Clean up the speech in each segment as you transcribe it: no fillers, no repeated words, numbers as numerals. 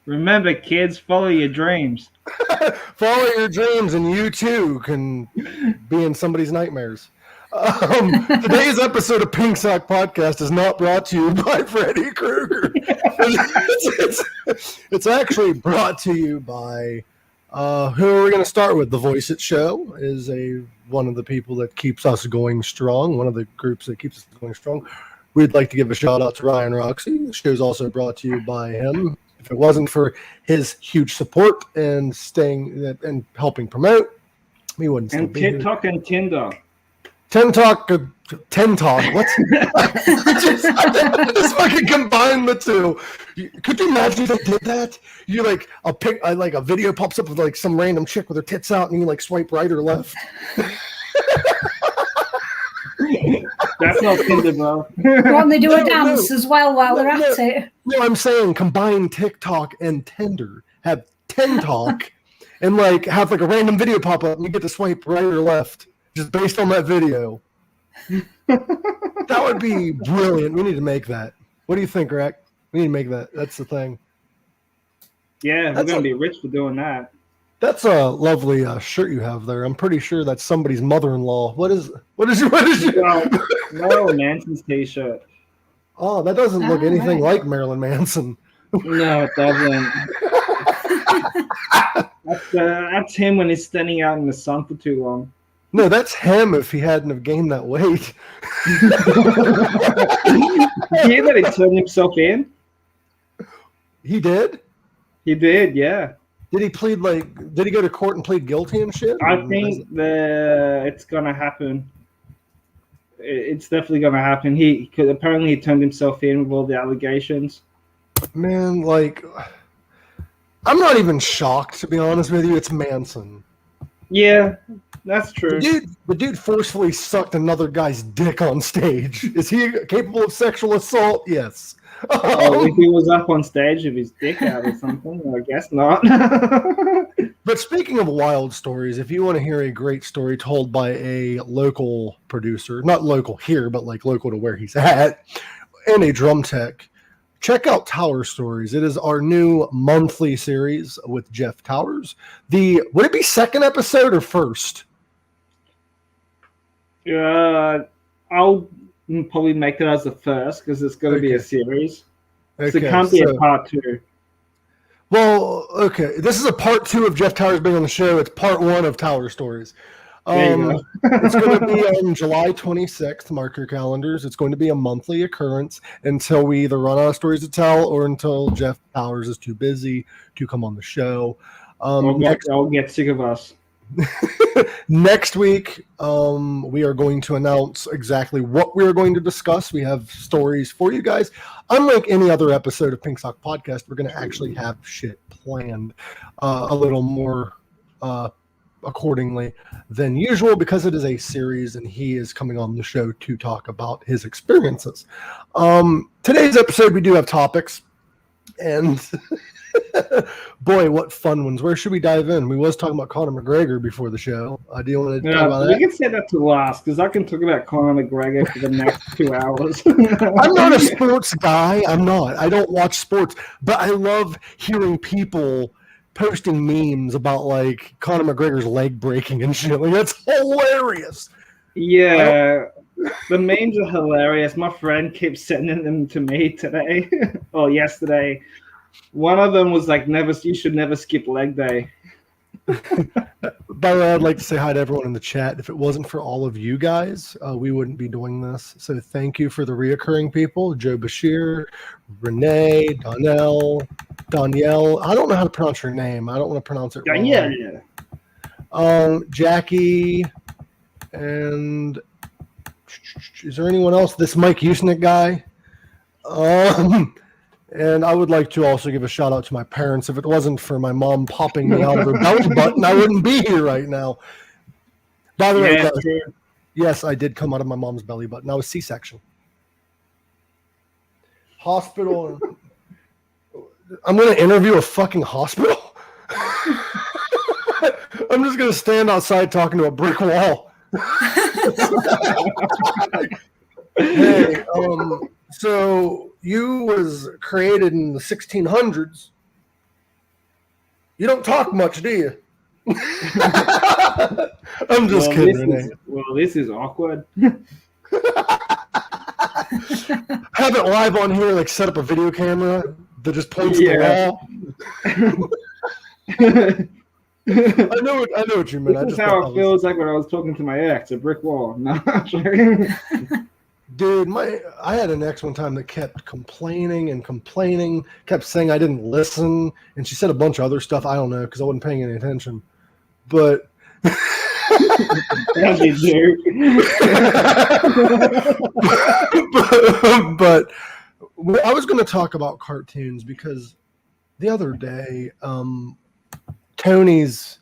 Remember, kids, follow your dreams. Follow your dreams, and you too can be in somebody's nightmares. Today's episode of Pink Sock Podcast is not brought to you by Freddy Krueger. It's actually brought to you by who are we going to start with? The Voice It Show is one of the people that keeps us going strong, one of the groups that keeps us going strong. We'd like to give a shout out to Ryan Roxy. The show is also brought to you by him. If it wasn't for his huge support and staying and helping promote, we wouldn't still be here. And TikTok and Tinder. Ten Talk. What? I just fucking combine the two. Could you imagine if they did that? You like a video pops up with like some random chick with her tits out, and you like swipe right or left. That's not Tinder, bro. Won't they do a dance as well while they're at it? No, I'm saying combine TikTok and Tinder. Have Ten Talk, and like have like a random video pop up, and you get to swipe right or left. Just based on that video. That would be brilliant. We need to make that. What do you think, Rack? We need to make that. That's the thing. Yeah, we're going to be rich for doing that. That's a lovely shirt you have there. I'm pretty sure that's somebody's mother-in-law. What is your Marilyn Manson's t-shirt. Oh, that doesn't look anything like Marilyn Manson. No, it doesn't. That's him when he's standing out in the sun for too long. No, that's him if he hadn't have gained that weight. Did you hear that he turned himself in? He did? He did, yeah. Did he go to court and plead guilty and shit? I think it's going to happen. It's definitely going to happen. Apparently he turned himself in with all the allegations. Man, like, I'm not even shocked, to be honest with you. It's Manson. Yeah. That's true. The dude forcefully sucked another guy's dick on stage. Is he capable of sexual assault? Yes. If he was up on stage with his dick out or something, I guess not. But speaking of wild stories, if you want to hear a great story told by a local producer, not local here, but like local to where he's at, and a drum tech, check out Towerstories. It is our new monthly series with Jeff Towers. Would it be second episode or first? I'll probably make it as the first because it's going to be a series. So it can't be a part two. Well, okay. This is a part two of Jeff Towers being on the show. It's part one of Tower Stories. It's going to be on July 26th. Mark your calendars. It's going to be a monthly occurrence until we either run out of stories to tell or until Jeff Towers is too busy to come on the show. I'll get sick of us. Next week, we are going to announce exactly what we are going to discuss. We have stories for you guys. Unlike any other episode of Pink Sock Podcast, we're going to actually have shit planned a little more accordingly than usual because it is a series and he is coming on the show to talk about his experiences. Today's episode, we do have topics, and boy, what fun ones. Where should we dive in? We was talking about Conor McGregor before the show. Do you want to talk about that? We can say that to last because I can talk about Conor McGregor for the next 2 hours. I'm not a sports guy. I don't watch sports, but I love hearing people posting memes about like Conor McGregor's leg breaking and shit. Like, that's hilarious. Yeah, the memes are hilarious. My friend keeps sending them to me today or yesterday. One of them was like, you should never skip leg day. By the way, I'd like to say hi to everyone in the chat. If it wasn't for all of you guys, we wouldn't be doing this. So thank you for the reoccurring people. Joe Bashir, Renee, Danielle. I don't know how to pronounce her name. I don't want to pronounce it wrong. Yeah. Jackie, and is there anyone else? This Mike Usnick guy. And I would like to also give a shout out to my parents. If it wasn't for my mom popping me out of her belly button, I wouldn't be here right now. By the way, yes, I did come out of my mom's belly button. I was C-section. Hospital. I'm going to interview a fucking hospital? I'm just going to stand outside talking to a brick wall. Hey, so you was created in the 1600s. You don't talk much, do you? I'm just kidding, Renee. This is awkward. Have it live on here, like set up a video camera that just points to the wall. I know what you meant. This is how it feels like when I was talking to my ex, a brick wall. No, dude, I had an ex one time that kept complaining, kept saying I didn't listen, and she said a bunch of other stuff. I don't know because I wasn't paying any attention. But as you do. but I was going to talk about cartoons because the other day, Tony's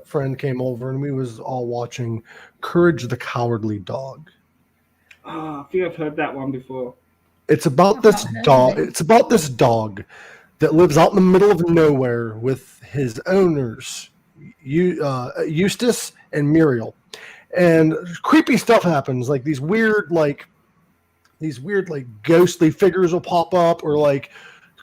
friend came over and we was all watching Courage the Cowardly Dog. Oh, I think I've heard that one before. It's about this dog. It's about this dog that lives out in the middle of nowhere with his owners, Eustace and Muriel. And creepy stuff happens, like these weird ghostly figures will pop up, or like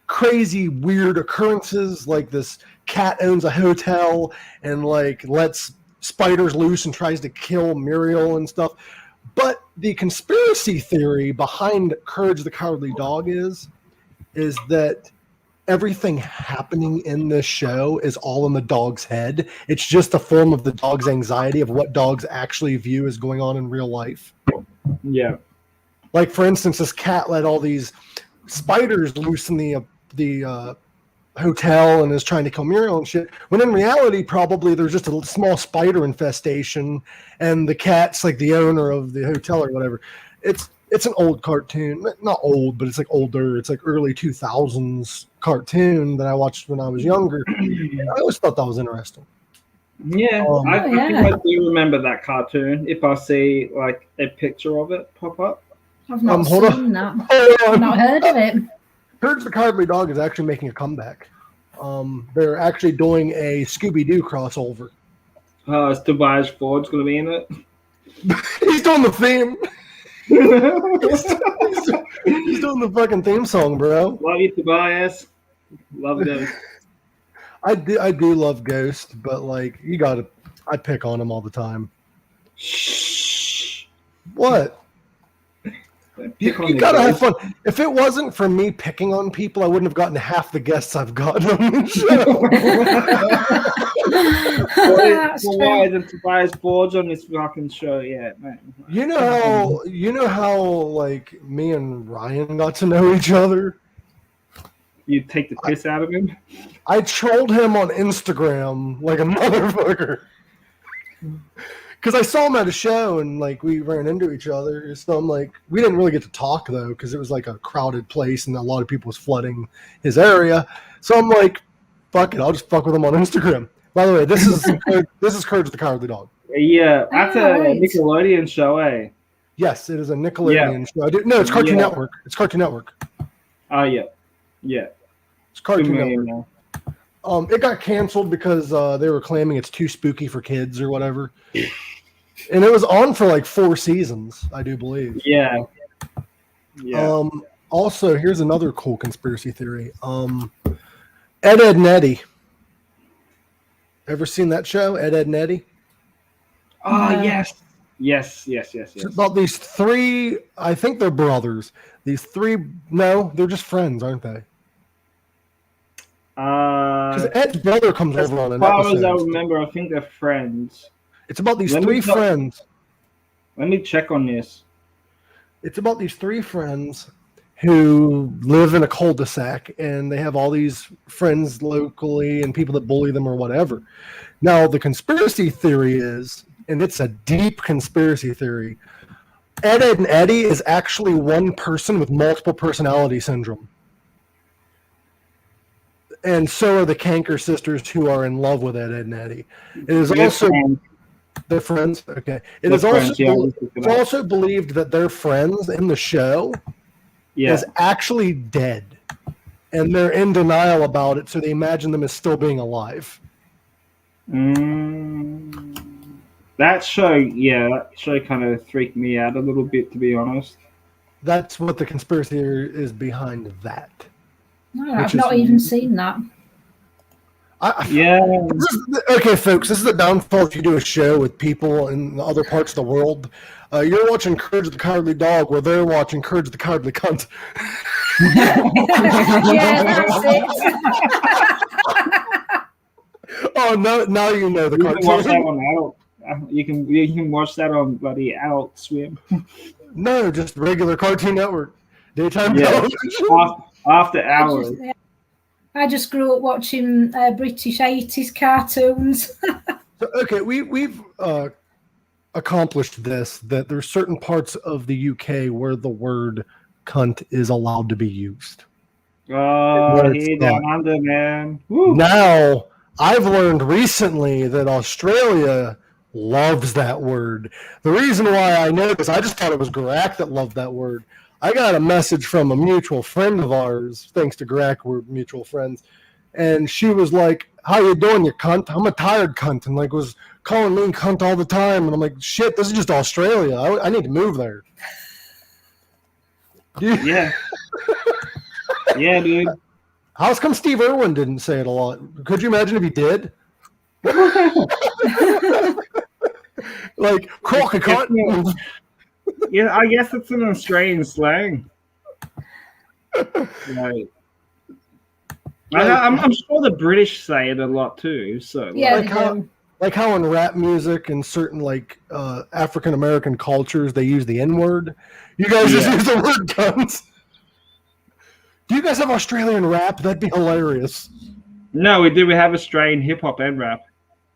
crazy weird occurrences, like this cat owns a hotel and like lets spiders loose and tries to kill Muriel and stuff. But the conspiracy theory behind Courage the Cowardly Dog is that everything happening in this show is all in the dog's head. It's just a form of the dog's anxiety of what dogs actually view as going on in real life. Yeah. Like, for instance, this cat let all these spiders loose in the hotel and is trying to kill Muriel and shit, when in reality, probably there's just a small spider infestation and the cat's like the owner of the hotel or whatever. It's an old cartoon. Not old, but it's like older. It's like early 2000s cartoon that I watched when I was younger. I always thought that was interesting. Yeah, I think I do remember that cartoon if I see like a picture of it pop up. I've not seen that. I've not heard of it. Courage the Cowardly Dog is actually making a comeback. They're actually doing a Scooby-Doo crossover. Is Tobias Ford's going to be in it? He's doing the theme. he's doing the fucking theme song, bro. Love you, Tobias. Love Ghost. I do love Ghost, but like I pick on him all the time. Shh. What? You gotta have fun. If it wasn't for me picking on people, I wouldn't have gotten half the guests I've gotten on the show. Why isn't Tobias Ford on this fucking show yet, man? You know how like me and Ryan got to know each other? You take the piss out of him? I trolled him on Instagram like a motherfucker. Because I saw him at a show and like we ran into each other. So I'm like, we didn't really get to talk though because it was like a crowded place and a lot of people was flooding his area. So I'm like, fuck it, I'll just fuck with him on Instagram. By the way, this is Courage the Cowardly Dog. Yeah, that's a Nickelodeon show, eh? Yes, it is a Nickelodeon show. It's Cartoon Network. It's Cartoon Network. Oh yeah. It's Cartoon Network. It got canceled because they were claiming it's too spooky for kids or whatever. And it was on for like 4 seasons, I do believe. Yeah. Also, here's another cool conspiracy theory. Ed, Edd n Eddy. Ever seen that show, Ed, Edd n Eddy? Oh, yes. Yes. It's about these 3, I think they're brothers. These 3, no, they're just friends, aren't they? Because Ed's brother comes over on an episode. As far as I remember, I think they're friends. It's about these 3 friends. Let me check on this. It's about these 3 friends who live in a cul-de-sac, and they have all these friends locally and people that bully them or whatever. Now, the conspiracy theory is, and it's a deep conspiracy theory, Ed, Edd n Eddy is actually one person with multiple personality syndrome. And so are the Kanker sisters who are in love with Ed, Edd n Eddy. It is also their friends. Okay. It's also believed that their friends in the show is actually dead. And they're in denial about it, so they imagine them as still being alive. That show kind of freaked me out a little bit, to be honest. That's what the conspiracy is behind that. No, I've not even seen that. Yeah. Okay, folks, this is the downfall if you do a show with people in other parts of the world. You're watching Courage the Cowardly Dog, where they're watching Courage the Cowardly Cunt. Yeah, that's it. Oh, no, now you know the You can watch that cartoon. on Adult. You can watch that on bloody Adult Swim. No, just regular Cartoon Network. Daytime Yeah. television. After hours. I just grew up watching British 80s cartoons. So, okay, we've accomplished this, that there's certain parts of the UK where the word cunt is allowed to be used. Oh, here down under, man. Woo. Now, I've learned recently that Australia loves that word. The reason why I know this, I just thought it was Garak that loved that word. I got a message from a mutual friend of ours, thanks to Garak, we're mutual friends, and she was like, "How you doing, you cunt? I'm a tired cunt," and like was calling me cunt all the time, and I'm like, "Shit, this is just Australia. I need to move there." Yeah. Yeah, dude. How's come Steve Irwin didn't say it a lot? Could you imagine if he did? Like, crock a cunt. Yeah, I guess it's an Australian slang. Like, I'm sure the British say it a lot too. So Yeah, like how in rap music and certain like African American cultures they use the N-word. You guys just use the word guns. Do you guys have Australian rap? That'd be hilarious. No, we do. We have Australian hip hop and rap.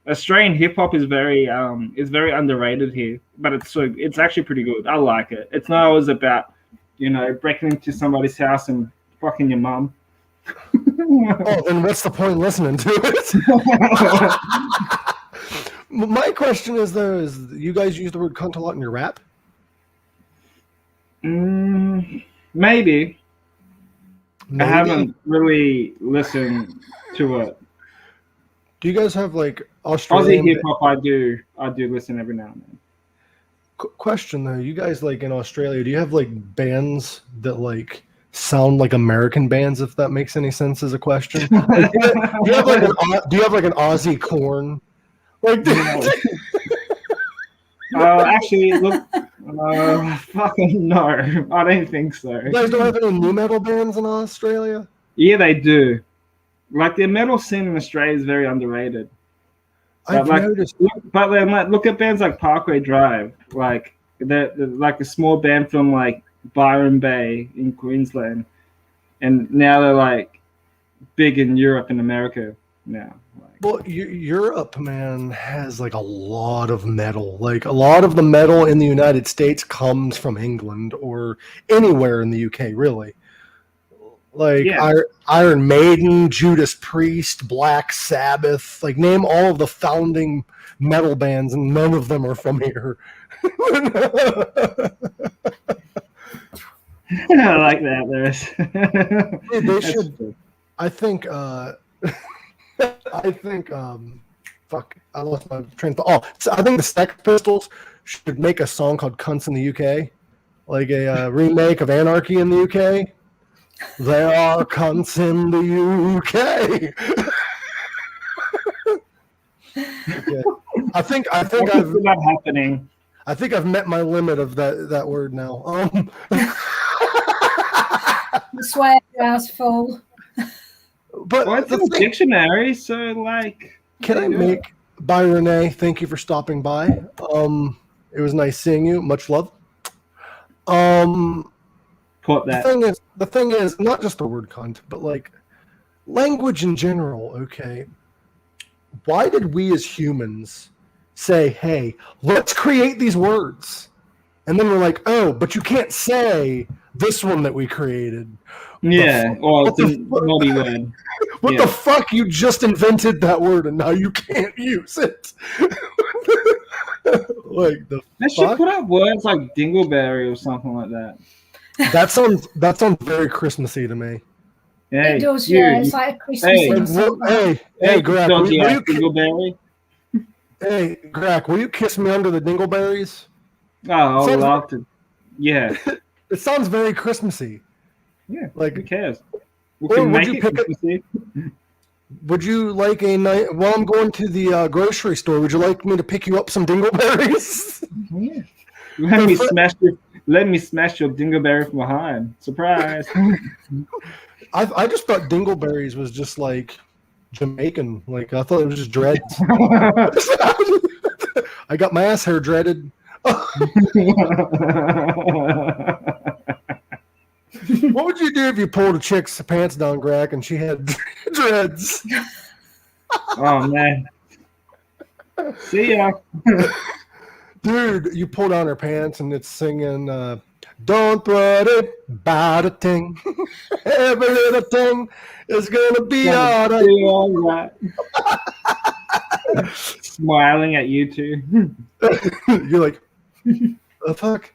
Australian hip hop is very underrated here, but it's actually pretty good. I like it. It's not always about breaking into somebody's house and fucking your mum. Oh, then what's the point in listening to it? My question is though, is you guys use the word cunt a lot in your rap? Maybe. I haven't really listened to it. Do you guys have like Australian Aussie hip hop? I do listen every now and then. Question though, you guys like in Australia, do you have like bands that like sound like American bands? If that makes any sense as a question. Do you have like an Aussie Corn? Like, actually, look, fucking no, I don't think so. You guys don't have any new metal bands in Australia? Yeah, they do. Like the metal scene in Australia is very underrated. I've noticed. But then, look at bands like Parkway Drive. Like they're like a small band from like Byron Bay in Queensland, and now they're like big in Europe and America now. Well, Europe, man, has like a lot of metal. Like a lot of the metal in the United States comes from England or anywhere in the UK, really. Like Iron Maiden, Judas Priest, Black Sabbath. Like name all of the founding metal bands, and none of them are from here. I like that. They should. I think. Fuck, I lost my train of thought. So I think the Sex Pistols should make a song called "Cunts in the UK," like a remake of Anarchy in the UK. There are cunts in the UK. Yeah. I think I've that happening. I think I've met my limit of that word now. I swear your ass full. But it's in the dictionary, so like. Can I make Renee? Thank you for stopping by. It was nice seeing you. Much love. Put that. The thing is, not just the word cunt, but like language in general. Okay, why did we as humans say, "Hey, let's create these words," and then we're like, "Oh, but you can't say this one that we created." Yeah, or it's a naughty word. What the fuck? You just invented that word and now you can't use it. Like the They should put up words like dingleberry or something like that. That sounds very Christmassy to me. Hey, it does, yeah. It's like a Christmas. Hey, Grack, dingleberry. Hey, Grack, will you kiss me under the dingleberries? Oh, I'd love to. Yeah. It sounds very Christmassy. Yeah, like who cares? Would you pick Would you like a night while I'm going to the grocery store? Would you like me to pick you up some dingleberries? Yeah. Let me smash your dingleberry from behind. Surprise. I just thought dingleberries was just like Jamaican. Like I thought it was just dreads. I got my ass hair dreaded. What would you do if you pulled a chick's pants down, Greg, and she had dreads? Oh man. See ya. Dude, you pull down her pants and it's singing don't worry about a thing. Every little thing is gonna be all right. Smiling at you two. You're like, the fuck?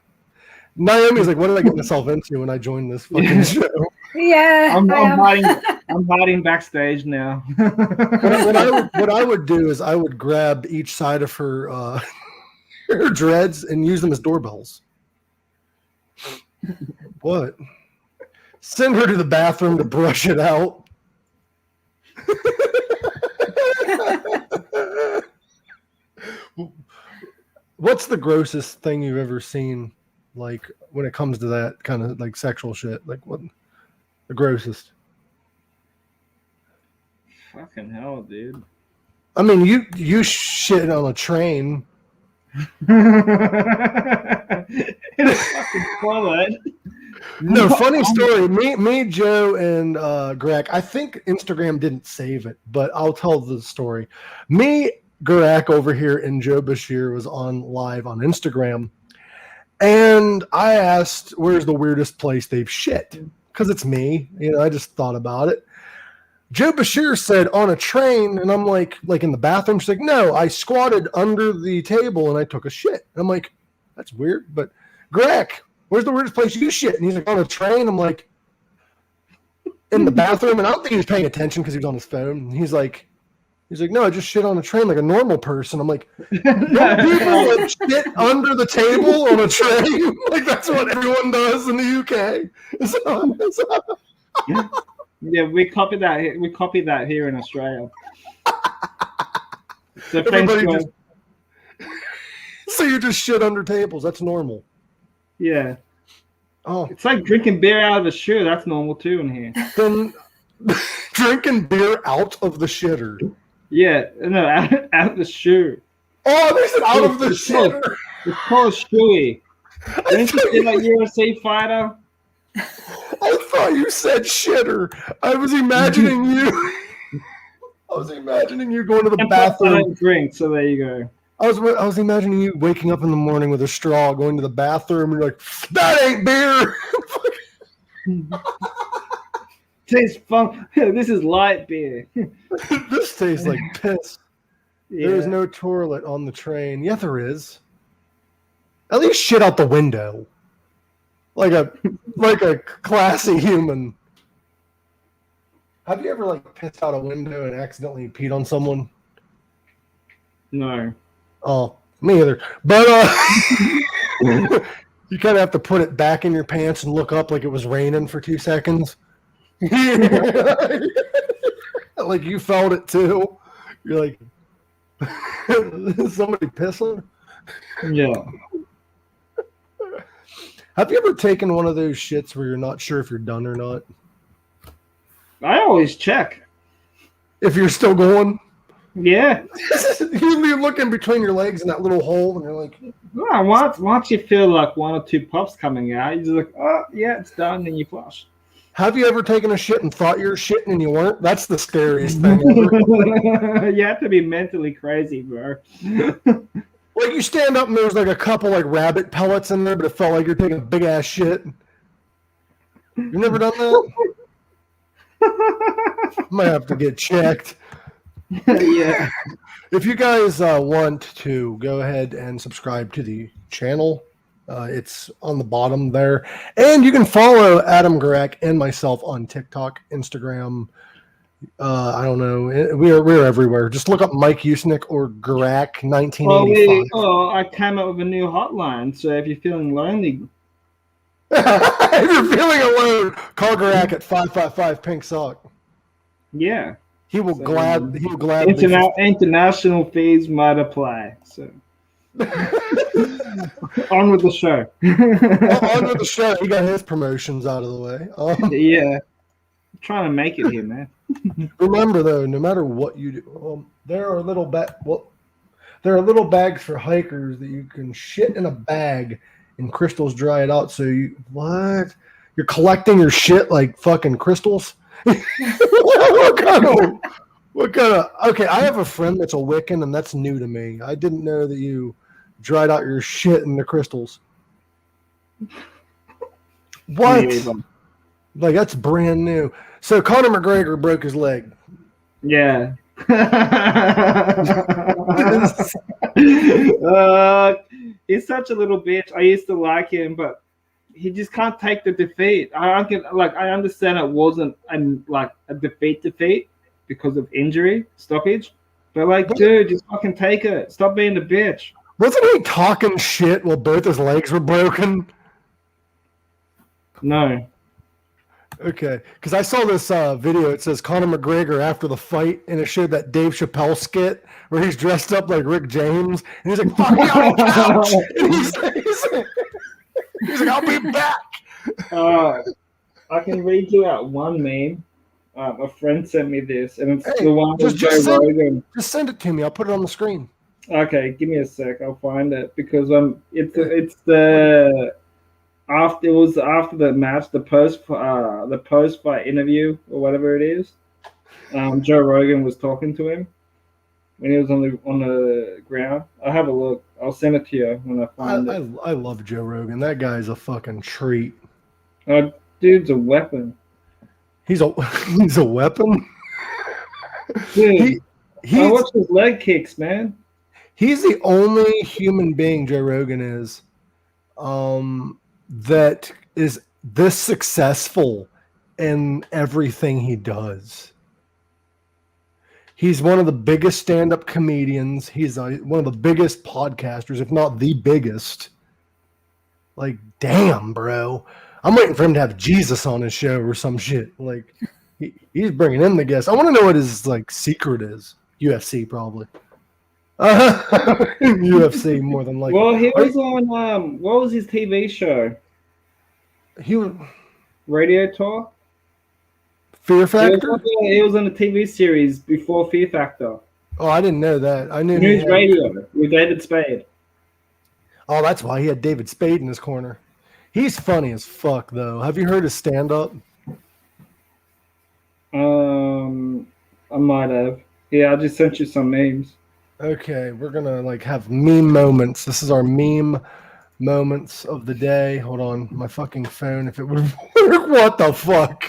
Naomi's like, what did I get myself into when I joined this fucking show? Yeah. I'm hiding backstage now. What I would do is I would grab each side of her her dreads and use them as doorbells. What? Send her to the bathroom to brush it out. What's the grossest thing you've ever seen, like when it comes to that kind of like sexual shit? Like what the grossest? Fucking hell, dude. I mean, you shit on a train. In a fucking toilet. No, funny story. Me, Joe, and Greg. I think Instagram didn't save it, but I'll tell the story. Me, Greg over here, and Joe Bashir was on live on Instagram, and I asked, "Where's the weirdest place they've shit?" Because it's me, I just thought about it. Joe Bashir said on a train, and I'm like in the bathroom. She's like, "No, I squatted under the table and I took a shit." And I'm like, "That's weird." But Greg, where's the weirdest place you shit? And he's like, on a train. I'm like, in the bathroom. And I don't think he was paying attention because he was on his phone. And he's like, no, I just shit on a train like a normal person. I'm like, don't people like shit under the table on a train? Like that's what everyone does in the UK. Yeah, we copied that. We copied that here in Australia. So, so you just shit under tables. That's normal. Yeah. Oh, it's like drinking beer out of a shoe. That's normal too in here. Then drinking beer out of the shitter. Yeah, no, out of the shoe. Oh, they said out of the shitter. It's called shoey. Didn't you say like UFC fighter? I thought you said shitter. I was imagining you. Going to the bathroom. I don't drink, so there you go. I was imagining you waking up in the morning with a straw, going to the bathroom, and you're like, "That ain't beer." Tastes fun. This is light beer. This tastes like piss. Yeah. There's no toilet on the train. Yeah, there is. At least shit out the window. Like a classy human. Have you ever like pissed out a window and accidentally peed on someone? No. Oh, me either. But you kind of have to put it back in your pants and look up like it was raining for 2 seconds. Like you felt it too. You're like, somebody pissing? Yeah. Have you ever taken one of those shits where you're not sure if you're done or not? I always check. If you're still going? Yeah. You're looking between your legs in that little hole and you're like... Well, once you feel like 1 or 2 puffs coming out, you're just like, oh, yeah, it's done, and you flush. Have you ever taken a shit and thought you were shitting and you weren't? That's the scariest thing ever. You have to be mentally crazy, bro. Like you stand up and there's like a couple like rabbit pellets in there, but it felt like you're taking a big ass shit. You've never done that? Might have to get checked. Yeah. If you guys want to go ahead and subscribe to the channel, it's on the bottom there. And you can follow Adam Garak and myself on TikTok, Instagram. I don't know. We're everywhere. Just look up Mike Usnick or Garak 1985. I came up with a new hotline. So if you're feeling lonely, if you're feeling alone, call Garak at 555 Pink Sock. Yeah. He will So, gladly. International fees might apply. So on with the show. On with the show. He got his promotions out of the way. Yeah, trying to make it here, man. Remember though, no matter what you do, there are little bags for hikers that you can shit in a bag and crystals dry it out. So you're collecting your shit like fucking crystals? What kind of okay, I have a friend that's a Wiccan and that's new to me. I didn't know that you dried out your shit in the crystals. What? Like that's brand new. So Conor McGregor broke his leg. Yeah. He's such a little bitch. I used to like him, but he just can't take the defeat. I understand it wasn't a defeat because of injury stoppage, but dude, just fucking take it. Stop being the bitch. Wasn't he talking shit while both his legs were broken? No. Okay, because I saw this video. It says Conor McGregor after the fight, and it showed that Dave Chappelle skit where he's dressed up like Rick James, and he's like, "Fuck me on the couch," and he's like, "I'll be back." I can read you out one meme. A friend sent me this, and it's the one with just Joe Rogan. Just send it to me. I'll put it on the screen. Okay, give me a sec. I'll find it because it's the. It was after the match, the post fight interview or whatever it is. Joe Rogan was talking to him when he was on the ground. I'll have a look. I'll send it to you when I find it. I love Joe Rogan. That guy's a fucking treat. Dude's a weapon. He's a weapon. Dude, I watch his leg kicks, man. He's the only human being, Joe Rogan is, that is this successful in everything he does. He's one of the biggest stand-up comedians. He's one of the biggest podcasters, if not the biggest. Like, damn, bro. I'm waiting for him to have Jesus on his show or some shit. Like, he's bringing in the guests. I want to know what his secret is. UFC, probably. UFC more than likely. Well, he was on what was his TV show? He was Radio Talk. Fear Factor. He was on a TV series before Fear Factor. Oh, I didn't know that. I knew News Radio with David Spade. Oh, that's why he had David Spade in his corner. He's funny as fuck, though. Have you heard his stand-up? I might have. Yeah, I just sent you some memes. Okay, we're gonna have meme moments. This is our meme moments of the day. Hold on, my fucking phone. If it would work, what the fuck?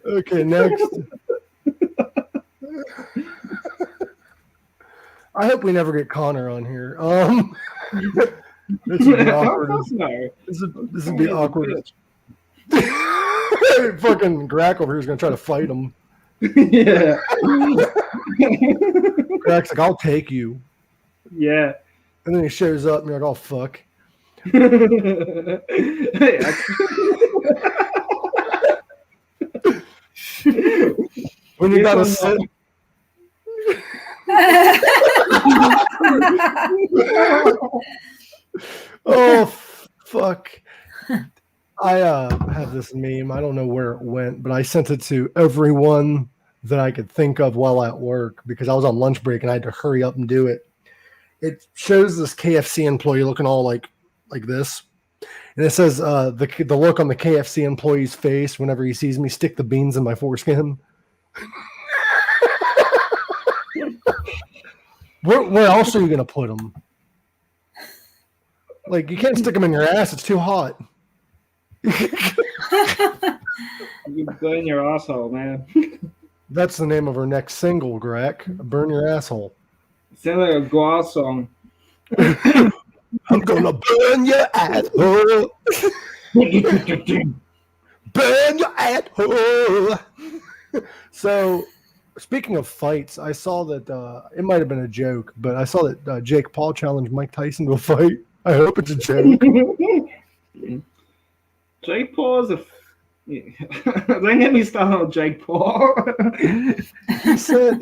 Okay, next. I hope we never get Conor on here. This would be awkward. This would be awkward. Fucking Grack over here is gonna try to fight him. Yeah. Grack's like, I'll take you. Yeah. And then he shows up and you're like, oh fuck. When you gotta sit. Oh fuck. I have this meme. I don't know where it went, but I sent it to everyone that I could think of while at work because I was on lunch break and I had to hurry up and do it. It shows this KFC employee looking all like this. And it says the look on the KFC employee's face whenever he sees me stick the beans in my foreskin. Where else are you going to put them? Like, you can't stick them in your ass. It's too hot. You burn your asshole, man. That's the name of our next single, Greg. Burn your asshole. Sound like a Goa song. I'm gonna burn your asshole. Burn your asshole. So, speaking of fights, I saw that it might have been a joke, but I saw that Jake Paul challenged Mike Tyson to a fight. I hope it's a joke. Jake Paul's a. Don't get me started on Jake Paul. He said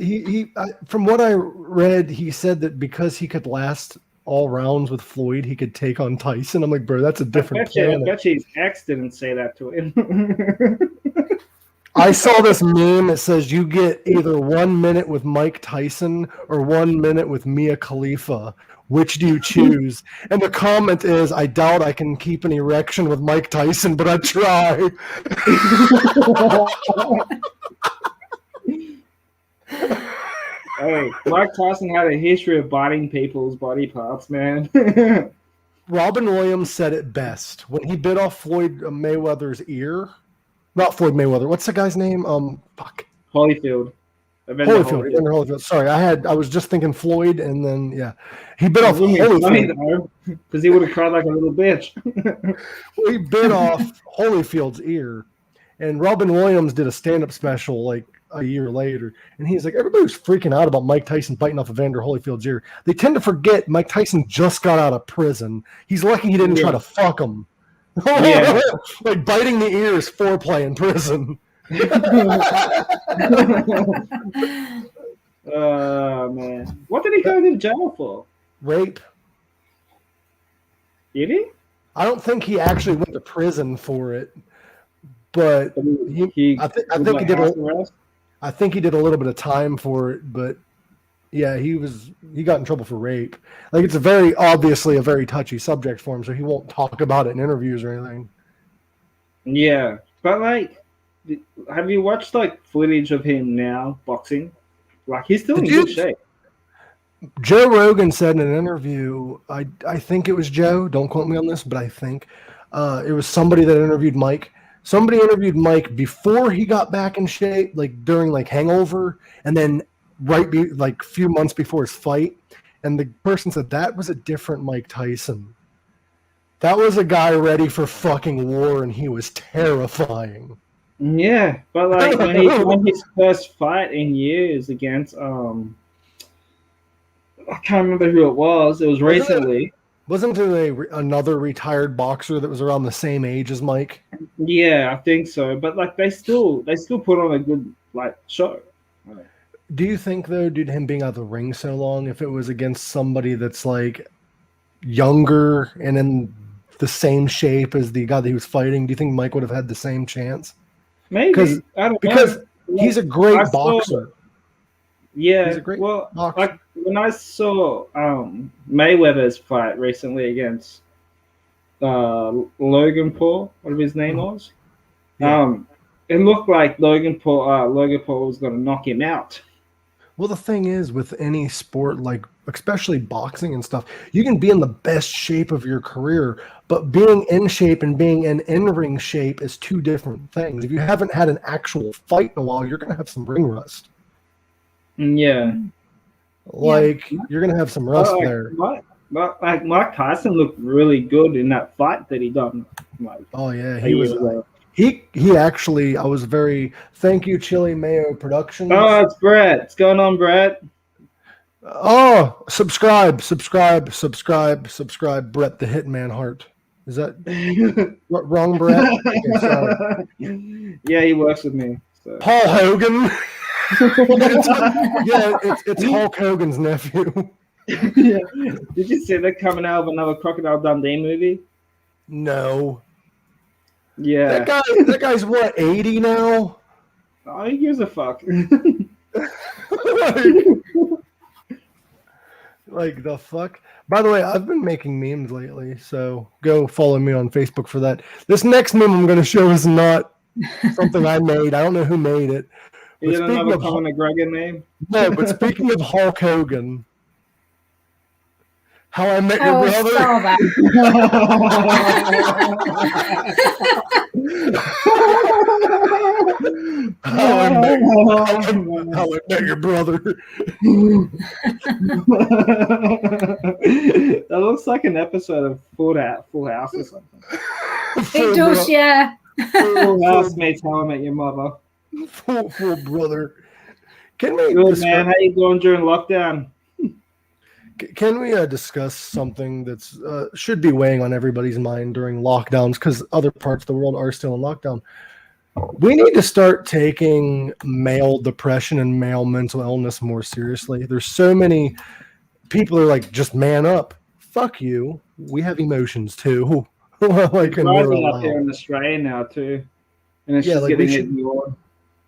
from what I read, he said that because he could last all rounds with Floyd, he could take on Tyson. I'm like, bro, that's a different planet. I bet you his ex didn't say that to him. I saw this meme that says you get either 1 minute with Mike Tyson or 1 minute with Mia Khalifa. Which do you choose? And the comment is, I doubt I can keep an erection with Mike Tyson, but I'd try. Hey, Mike Tyson had a history of biting people's body parts, man. Robin Williams said it best when he bit off Floyd Mayweather's ear. Not Floyd Mayweather. What's the guy's name? Holyfield. Holyfield. Sorry, I was just thinking Floyd, and then he bit off Holyfield because he would have cried like a little bitch. Well, he bit off Holyfield's ear, and Robin Williams did a stand-up special like a year later, and he's like, everybody was freaking out about Mike Tyson biting off Evander Holyfield's ear. They tend to forget Mike Tyson just got out of prison. He's lucky he didn't try to fuck him. Yeah. Like biting the ear is foreplay in prison. Man, what did he go to jail for? Rape. Did he? I don't think he actually went to prison for it, but I think he did. I think he did a little bit of time for it, but yeah, he got in trouble for rape. Like, it's obviously a very touchy subject for him, so he won't talk about it in interviews or anything. Yeah, but like, have you watched like footage of him now boxing? Like, he's still in good shape. Joe Rogan said in an interview, I think it was Joe, don't quote me on this, but I think it was somebody that interviewed Mike. Somebody interviewed Mike before he got back in shape, like during like Hangover, and then like a few months before his fight. And the person said that was a different Mike Tyson. That was a guy ready for fucking war, and he was terrifying. Yeah, but like when he won his first fight in years against I can't remember who it was. It was recently. Wasn't there another retired boxer that was around the same age as Mike? Yeah, I think so. But like they still put on a good like show. Do you think though, due to him being out of the ring so long, if it was against somebody that's like younger and in the same shape as the guy that he was fighting, do you think Mike would have had the same chance? Maybe. Because he's a great boxer. Yeah. He's a great boxer. Like when I saw Mayweather's fight recently against Logan Paul, whatever his name was, it looked like Logan Paul was going to knock him out. Well, the thing is, with any sport, like especially boxing and stuff, you can be in the best shape of your career, but being in shape and being in in-ring shape is two different things. If you haven't had an actual fight in a while, you're going to have some ring rust. Yeah. You're going to have some rust there. Mike Tyson looked really good in that fight that he done. He was. He actually, I was thank you, Chili Mayo Productions. Oh, it's Brett. What's going on, Brett? Oh, subscribe, Brett the Hitman Hart. Is that wrong, Brett? Okay, sorry. Yeah, he works with me. So. Paul Hogan. It's Hulk Hogan's nephew. Yeah. Did you see they're coming out of another Crocodile Dundee movie? No. Yeah. That guy's what, 80 now? Oh, he gives a fuck. Like the fuck? By the way, I've been making memes lately, so go follow me on Facebook for that. This next meme I'm going to show is not something I made. I don't know who made it. Is it another Conor McGregor name? No, but speaking of Hulk Hogan, How I Met Your Brother. Saw that. How I Met Your Brother. That looks like an episode of Full House or something. It does, yeah. Full House meets How I Met Your Mother. Full brother. Can we Good man, how you doing during lockdown? Can we discuss something that's should be weighing on everybody's mind during lockdowns, because other parts of the world are still in lockdown? We need to start taking male depression and male mental illness more seriously. There's so many people are like, just man up. Fuck you. We have emotions too. Like, it's rising up here in Australia now too, and it's just getting ignored.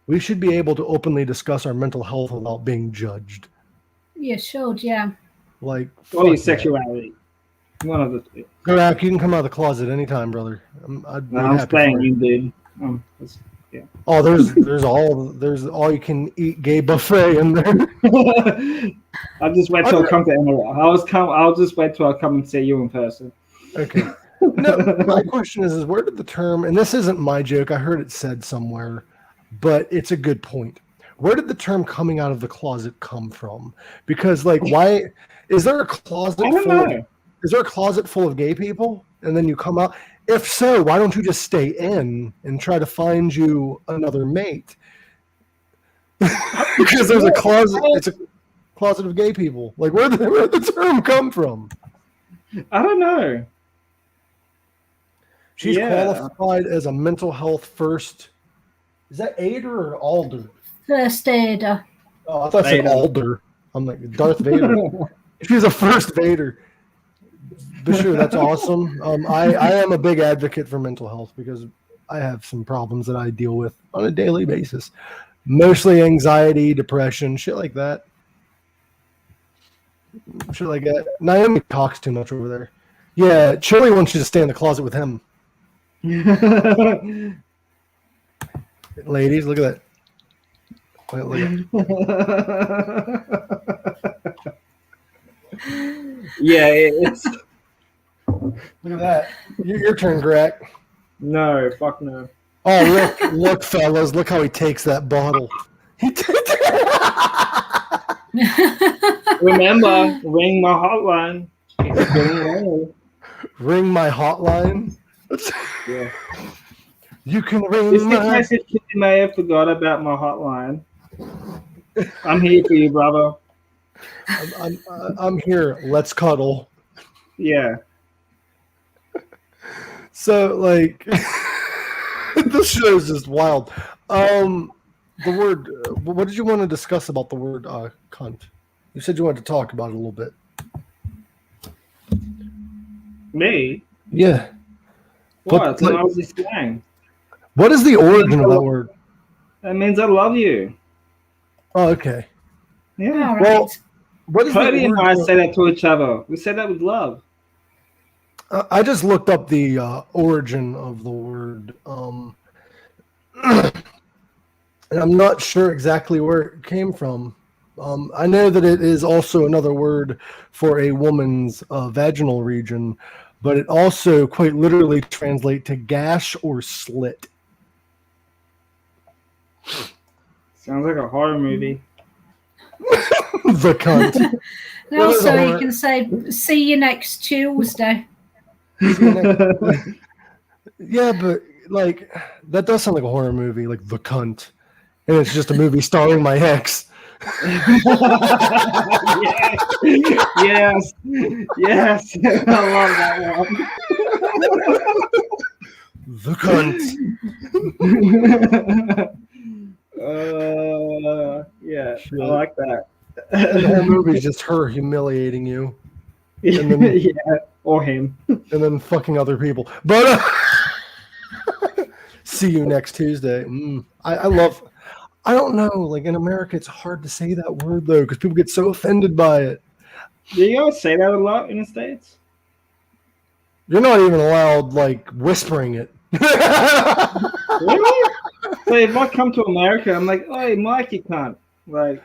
We should be able to openly discuss our mental health without being judged. Yeah, sure, yeah. Like, or your sexuality. One of the two. Garak, you can come out of the closet anytime, brother. I'm playing you, dude. Yeah. Oh, there's all you can eat gay buffet in there. I'll just wait till I come to Annabelle. I'll just wait till I come and see you in person. Okay. No, my question is where did the term, and this isn't my joke, I heard it said somewhere, but it's a good point. Where did the term coming out of the closet come from? Because, like, why is there a closet? Is there a closet full of gay people, and then you come out? If so, why don't you just stay in and try to find you another mate? Because there's a closet. It's a closet of gay people. Like, where did the term come from? I don't know. She's qualified as a mental health first. Is that aider or alder? First aider. Oh, I thought it said alder. I'm like Darth Vader. She's a first Vader. But sure, that's awesome. I am a big advocate for mental health because I have some problems that I deal with on a daily basis. Mostly anxiety, depression, shit like that. Shit like that. Naomi talks too much over there. Yeah, Chili wants you to stay in the closet with him. Ladies, look at that. Look at yeah, it's. Look at that. Your turn, Greg. No, fuck no. Oh, look, fellas, look how he takes that bottle. Remember, ring my hotline. Ring my hotline? Yeah. You can ring just in case you may have forgot about my hotline. I'm here for you, brother. I'm here. Let's cuddle. Yeah. So, like, this show is just wild. The word. What did you want to discuss about the word cunt? You said you wanted to talk about it a little bit. Me? Yeah. What? Like, I was just saying. What is the origin of that word? That means I love you. Oh, okay. Yeah. Right. Well, what is Cody and I say that to each other. We say that with love. I just looked up the origin of the word, and I'm not sure exactly where it came from. I know that it is also another word for a woman's vaginal region, but it also quite literally translates to gash or slit. Sounds like a horror movie. The cunt. And also, you can say, see you next Tuesday. Yeah, but like that does sound like a horror movie, like The Cunt, and it's just a movie starring my ex. Yes, I love that one. The Cunt. Yeah, I like that. And the whole movie is just her humiliating you, and then, yeah, or him, and then fucking other people. But see you next Tuesday. I love. I don't know. Like in America, it's hard to say that word though because people get so offended by it. Do you guys say that a lot in the States? You're not even allowed like whispering it. Really? So if I come to America, I'm like, "Hey, Mike, you can't." Like,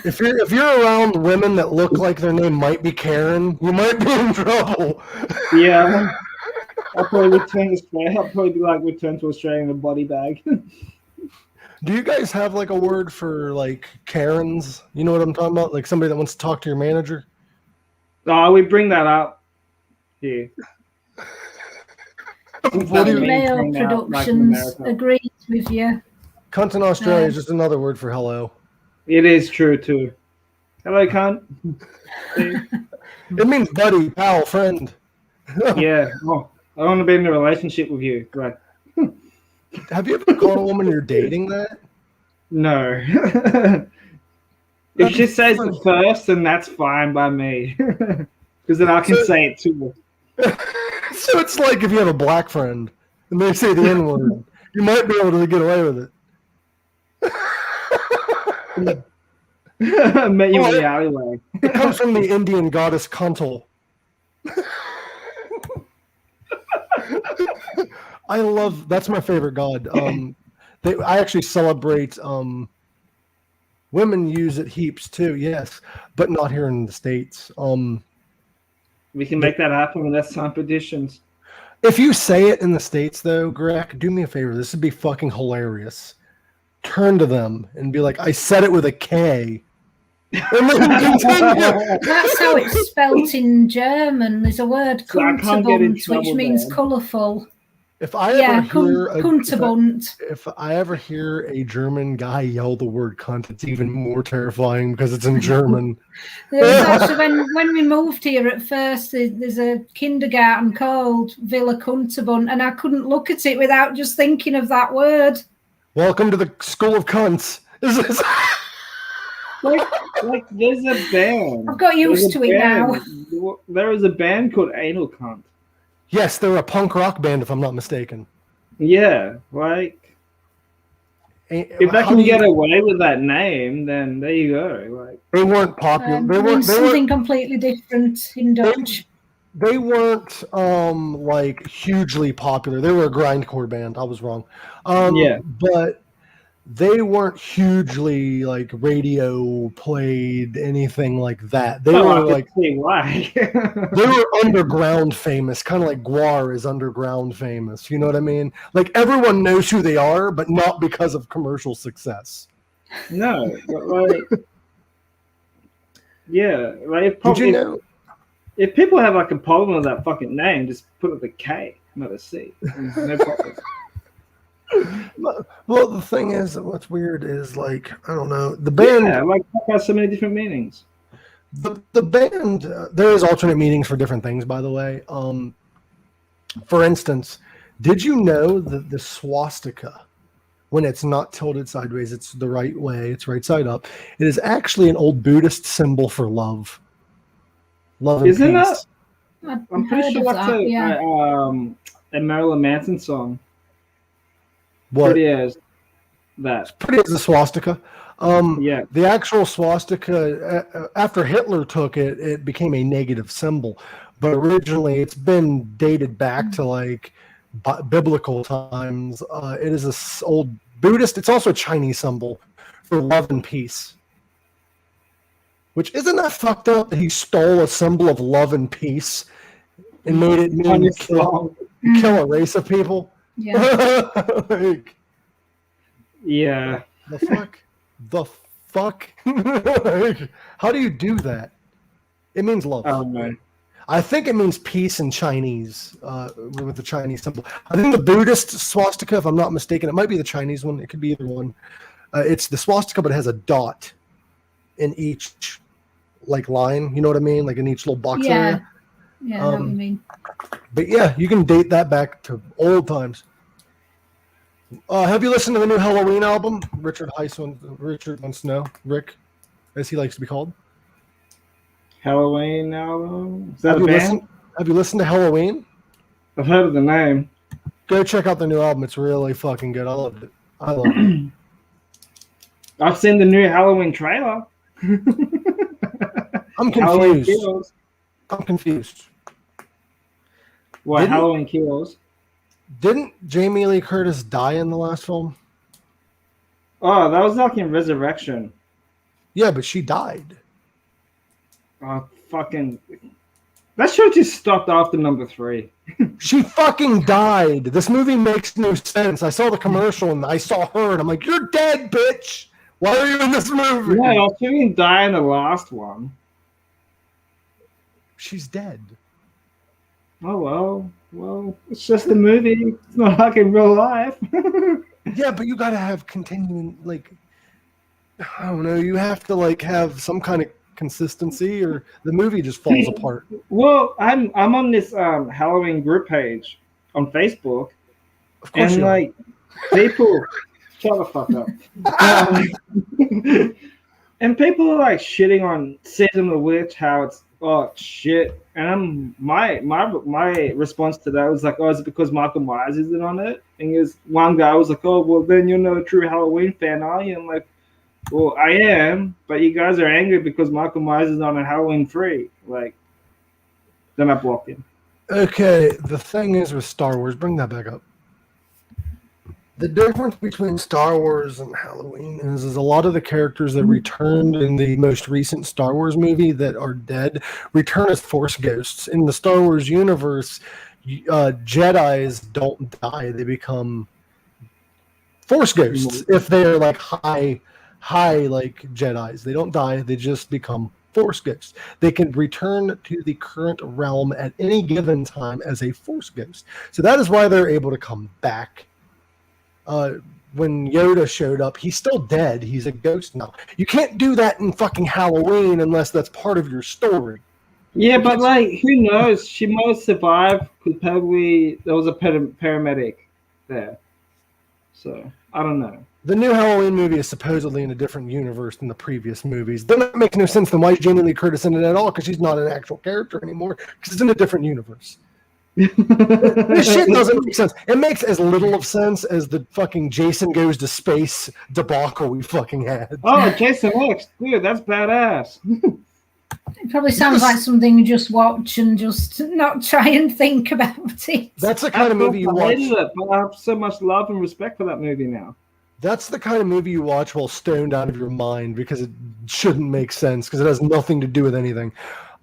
if you're around women that look like their name might be Karen, you might be in trouble. Yeah, I'll probably return to Australia in a body bag. Do you guys have like a word for like Karens? You know what I'm talking about? Like somebody that wants to talk to your manager? Oh, we bring that up here. Mail Productions agrees with you. Cunt in Australia is just another word for hello. It is true too. Hello, cunt. It means buddy, pal, friend. Yeah. Oh, I want to be in a relationship with you. Like, Have you ever called a woman you're dating that? no. If That'd she be says funny. it first, then that's fine by me. Because then I can So- say it too. So it's like if you have a black friend and they say the N word, you might be able to get away with it. Met you Oh, in the alleyway. It comes from the Indian goddess Kuntal. I love that's my favorite god. I actually celebrate women use it heaps too, yes, but not here in the States. We can make that happen when that's time for editions. If you say it in the States though, Greg, do me a favor. This would be fucking hilarious. Turn to them and be like, I said it with a K. And then continue. That's how it's spelt in German. There's a word, So I can't get in kunterbunt, which trouble means then. colourful. If I Yeah, ever hear kunterbunt. if I ever hear a German guy yell the word cunt, it's even more terrifying because it's in German. There was actually, when we moved here at first, there's a kindergarten called Villa Kunterbunt, and I couldn't look at it without just thinking of that word. Welcome to the school of cunts. Like there's a band. I've got used to it now. There is a band called Anal Cunt. Yes, they're a punk rock band, if I'm not mistaken. Yeah, like if they can get away with that name, then there you go. Like they weren't popular. They weren't something completely different in Dutch. They weren't like hugely popular. They were a grindcore band. I was wrong. Yeah. But they weren't hugely like radio played, anything like that. They were like why. they were underground famous, kind of like Guar is underground famous. You know what I mean? Like everyone knows who they are, but not because of commercial success. No, but like, yeah, like Did you know? If people have like a problem with that fucking name, just put it with a K, not a C. No problem. Well, the thing is, what's weird is like I don't know the band. Yeah, like that has so many different meanings. The band there is alternate meanings for different things, by the way. For instance, did you know that the swastika, when it's not tilted sideways, it's the right way, it's right side up. It is actually an old Buddhist symbol for love. Love and Isn't peace. I'm pretty sure that's a Marilyn Manson song. What? Pretty as that. Pretty as the swastika. Yeah. The actual swastika, after Hitler took it, it became a negative symbol. But originally, it's been dated back to like biblical times. It is this old Buddhist. It's also a Chinese symbol for love and peace. Which isn't that fucked up that he stole a symbol of love and peace and made it mean kill a race of people? Yeah. Like, Yeah. the fuck? The fuck? Like, how do you do that? It means love. Oh man. I think it means peace in Chinese, with the Chinese symbol. I think the Buddhist swastika, if I'm not mistaken, it might be the Chinese one. It could be either one. It's the swastika, but it has a dot in each like line. You know what I mean? Like in each little box area. Yeah, I know what you mean. But yeah, you can date that back to old times. Have you listened to the new Halloween album? Richard wants to know. Rick, as he likes to be called. Halloween album? Is that a band? Have you listened to Halloween? I've heard of the name. Go check out the new album. It's really fucking good. I loved it. I loved it. I've seen the new Halloween trailer. I'm Halloween confused. Kills. I'm confused. What, Halloween Kills? Didn't Jamie Lee Curtis die in the last film? Oh, that was like in Resurrection. Yeah, but she died. Oh, fucking... That show just stopped after number 3. She fucking died. This movie makes no sense. I saw the commercial and I saw her and I'm like, you're dead, bitch. Why are you in this movie? Yeah, she didn't die in the last one. She's dead. Oh, well, it's just a movie. It's not like in real life. Yeah, but you gotta have continuing, like, I don't know, you have to, like, have some kind of consistency, or the movie just falls apart? Well, I'm on this Halloween group page on Facebook, Of course, and you are. like people, shut the fuck up. And people are like shitting on Season of the Witch, how it's shit. And my response to that was like, is it because Michael Myers isn't on it? And one guy was like, well then you're not a true Halloween fan, are you? I'm like, well, I am, but you guys are angry because Michael Myers is on a Halloween 3. Like, then I blocked him. Okay, the thing is with Star Wars, bring that back up. The difference between Star Wars and Halloween is a lot of the characters that returned in the most recent Star Wars movie that are dead return as Force ghosts. In the Star Wars universe, Jedis don't die; they become Force ghosts. If they're like high like Jedis, they don't die; they just become Force ghosts. They can return to the current realm at any given time as a Force ghost. So that is why they're able to come back. When Yoda showed up, he's still dead. He's a ghost now. You can't do that in fucking Halloween unless that's part of your story. Yeah, but like, who knows? She might have survived because probably there was a paramedic there. So, I don't know. The new Halloween movie is supposedly in a different universe than the previous movies. Then that makes no sense. Then why is Jamie Lee Curtis in it at all? Because she's not an actual character anymore. Because it's in a different universe. This shit doesn't make sense. It makes as little of sense as the fucking Jason Goes to Space debacle we fucking had. Oh, Jason X, dude, that's badass. It probably sounds like something you just watch and just not try and think about it. That's the kind of movie you watch. But I have so much love and respect for that movie now. That's the kind of movie you watch while stoned out of your mind because it shouldn't make sense because it has nothing to do with anything.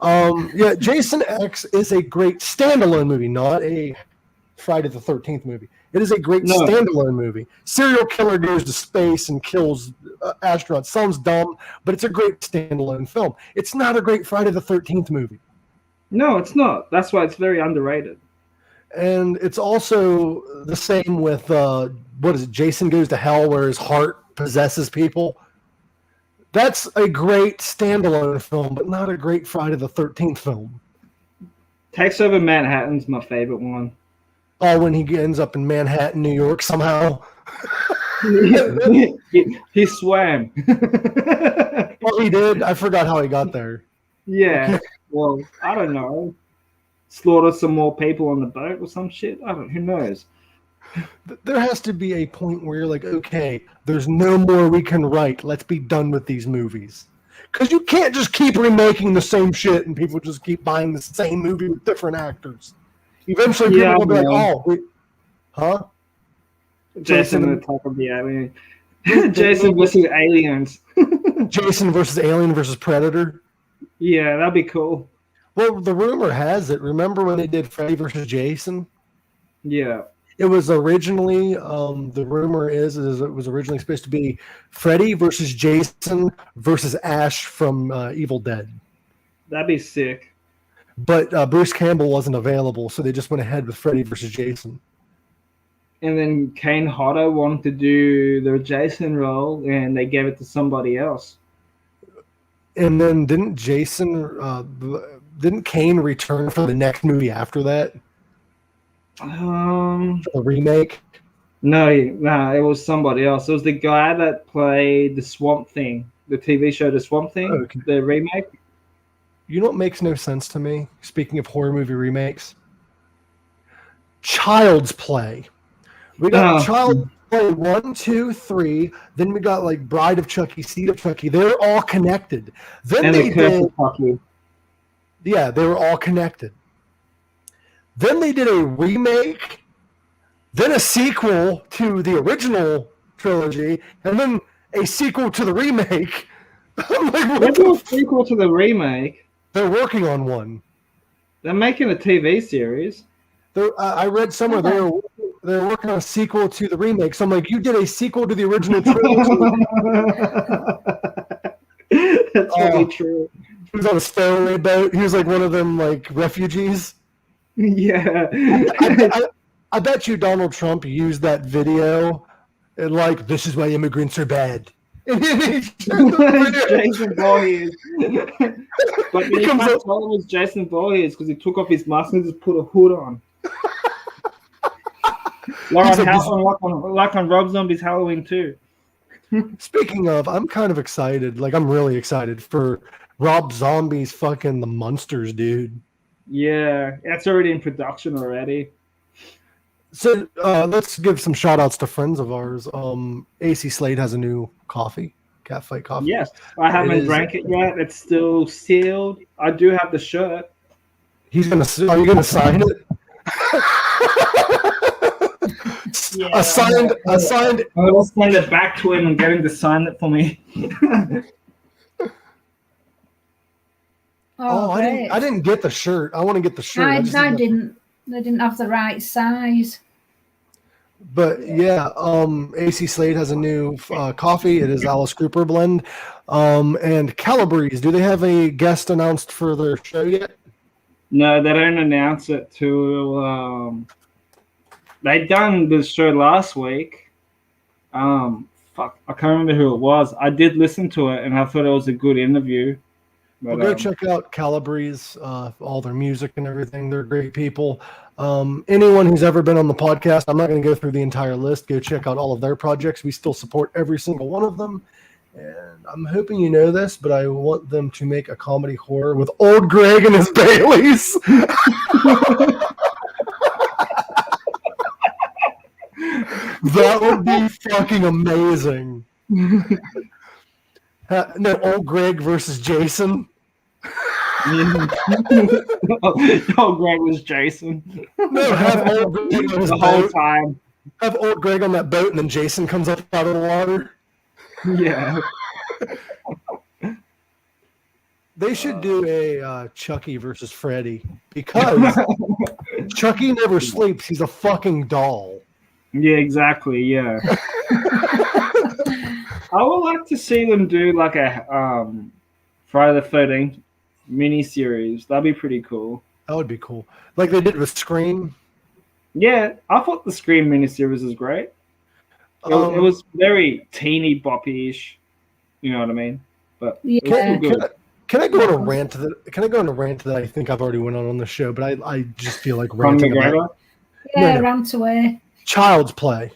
Yeah, Jason X is a great standalone movie, not a Friday the 13th movie. It is a great standalone movie. Serial killer goes to space and kills astronauts. Sounds dumb, but it's a great standalone film. It's not a great Friday the 13th movie. No, it's not. That's why it's very underrated. And it's also the same with, what is it, Jason Goes to Hell, where his heart possesses people. That's a great standalone film, but not a great Friday the 13th film. Takes Over Manhattan's my favorite one. Oh, when he ends up in Manhattan, New York somehow. he swam. Oh, he did? I forgot how he got there. Yeah. Well, I don't know. Slaughter some more people on the boat or some shit. Who knows? There has to be a point where you're like, okay, there's no more we can write. Let's be done with these movies. Because you can't just keep remaking the same shit and people just keep buying the same movie with different actors. Eventually people will be like, oh, wait, huh? Jason the Attack of the Alien. Jason versus aliens. Jason versus Alien versus Predator. Yeah, that'd be cool. Well, the rumor has it. Remember when they did Freddy versus Jason? Yeah. It was originally, the rumor is it was originally supposed to be Freddy versus Jason versus Ash from Evil Dead. That'd be sick. But Bruce Campbell wasn't available, so they just went ahead with Freddy versus Jason. And then Kane Hodder wanted to do the Jason role, and they gave it to somebody else. And then didn't Kane return for the next movie after that? For the remake? No, it was somebody else. It was the guy that played the Swamp Thing, the TV show The Swamp Thing, okay. The remake. You know what makes no sense to me? Speaking of horror movie remakes, Child's Play. We got Child's Play 1, 2, 3. Then we got like Bride of Chucky, Seed of Chucky. They're all connected. Then and they did. Chucky. Yeah, they were all connected. Then they did a remake, then a sequel to the original trilogy, and then a sequel to the remake. I'm like, what the sequel to the remake? They're working on one. They're making a TV series. I read somewhere they're working on a sequel to the remake. So I'm like, you did a sequel to the original trilogy. That's really true. He was on a stowaway boat. He was like one of them like refugees. Yeah. I bet you Donald Trump used that video and like, this is why immigrants are bad. And then It's Jason Voorhees. But then He you comes can't up- tell him it's Jason Voorhees because he took off his mask and just put a hood on. He's like, Like on Rob Zombie's Halloween 2. Speaking of, I'm kind of excited. Like, I'm really excited for Rob Zombie's fucking The Munsters, dude. Yeah, that's already in production already. So let's give some shout outs to friends of ours. AC Slade has a new coffee, Catfight Coffee. Yes, I haven't drank it yet. It's still sealed. I do have the shirt. Are you gonna sign it? Yeah, a signed. I'll send it back to him and get him to sign it for me. Oh, I didn't get the shirt. I want to get the shirt. I didn't. They didn't have the right size. But yeah, AC Slade has a new coffee. It is Alice Cooper blend. And Calabrese, do they have a guest announced for their show yet? No, they don't announce it till they done the show last week. Fuck, I can't remember who it was. I did listen to it and I thought it was a good interview. But, Well, go check out Calabrese, all their music and everything. They're great people. Anyone who's ever been on the podcast, I'm not going to go through the entire list. Go check out all of their projects. We still support every single one of them. And I'm hoping you know this, but I want them to make a comedy horror with old Greg and his Baileys. That would be fucking amazing. No, old Greg versus Jason. Old Greg was Jason. No, have old Greg on his The whole boat. time. Have old Greg on that boat, and then Jason comes up out of the water. Yeah. They should do a Chucky versus Freddy, because Chucky never sleeps. He's a fucking doll. Yeah, exactly. Yeah. I would like to see them do like a Friday the 13th miniseries. That'd be pretty cool. That would be cool. Like they did with Scream. Yeah, I thought the Scream miniseries was great. It was very teeny boppy-ish. You know what I mean? But Yeah. it was good. Can I go on a rant that I think I've already went on the show, but I just feel like Conor ranting McGregor? about Yeah, No. rant away. Child's Play.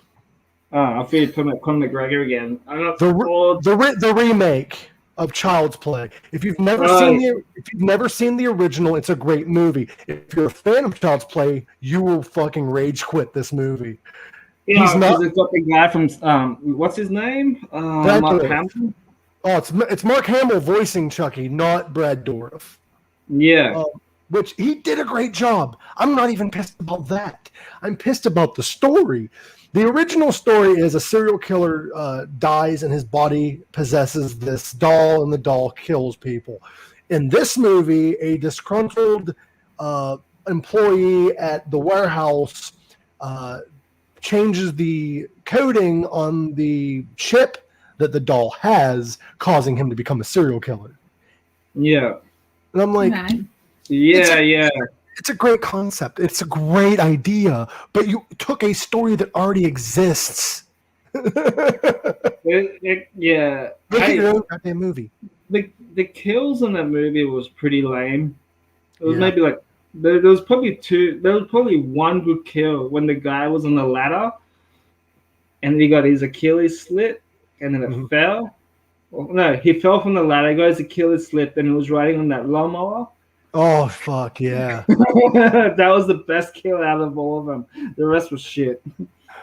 I feel you're talking about Conor McGregor again. I'm not The remake of Child's Play. If you've never seen the original, it's a great movie. If you're a fan of Child's Play, you will fucking rage quit this movie. Yeah, He's not- it's got the guy from what's his name? Brad Mark Dourif. Hamill? Oh, it's Mark Hamill voicing Chucky, not Brad Dourif. Yeah. Which he did a great job. I'm not even pissed about that. I'm pissed about the story. The original story is a serial killer dies and his body possesses this doll, and the doll kills people. In this movie, a disgruntled employee at the warehouse changes the coding on the chip that the doll has, causing him to become a serial killer. Yeah. And I'm like, Right. Yeah. it's a great concept. It's a great idea, but you took a story that already exists. Yeah. Make it your own goddamn movie. The kills in that movie was pretty lame. It was Yeah. maybe like there was probably one good kill when the guy was on the ladder and he got his Achilles slit and then it fell. Well, no, he fell from the ladder, got his Achilles slit, and he was riding on that lawnmower. Oh, fuck, yeah. That was the best kill out of all of them. The rest was shit.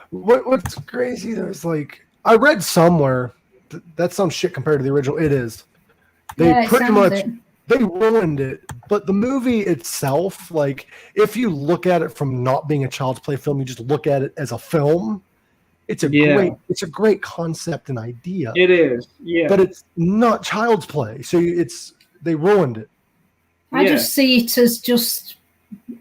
What's crazy, there's like, I read somewhere, that's some shit compared to the original. It is. They Yeah, it pretty sounds much, it. they ruined it. But the movie itself, like, if you look at it from not being a Child's Play film, you just look at it as a film, it's a great concept and idea. It is, yeah. But it's not Child's Play, so they ruined it. I just see it as just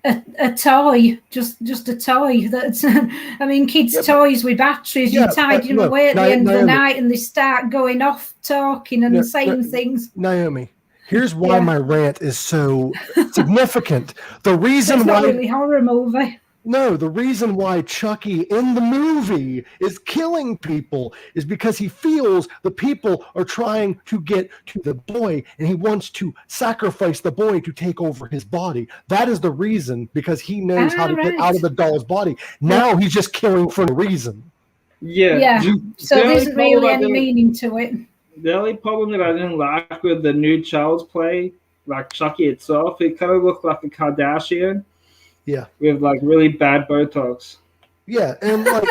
a toy, just a toy. That's, I mean, kids' toys with batteries. You tied them away at the end of the night, and they start going off, talking and saying things. Naomi, here's why my rant is so significant. The reason It's why not really a horror movie. No, the reason why Chucky in the movie is killing people is because he feels the people are trying to get to the boy, and he wants to sacrifice the boy to take over his body. That is the reason, because he knows how to get out of the doll's body. Now he's just killing for no reason. Yeah. So there isn't really any meaning to it. The only problem that I didn't like with the new Child's Play, like Chucky itself, it kind of looked like a Kardashian. Yeah. With like really bad Botox. Yeah, and like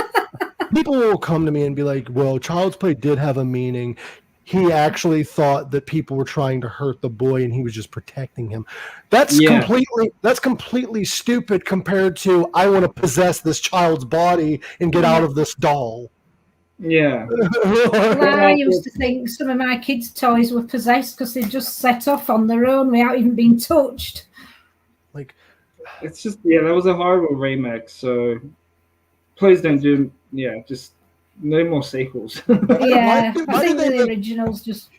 people will come to me and be like, well, Child's Play did have a meaning. He actually thought that people were trying to hurt the boy and he was just protecting him. That's completely stupid compared to, I want to possess this child's body and get out of this doll. Yeah. Well, I used to think some of my kids' toys were possessed because they just set off on their own without even being touched. Like, it's just, that was a horrible remake. So please don't do, just no more sequels. I think the originals just.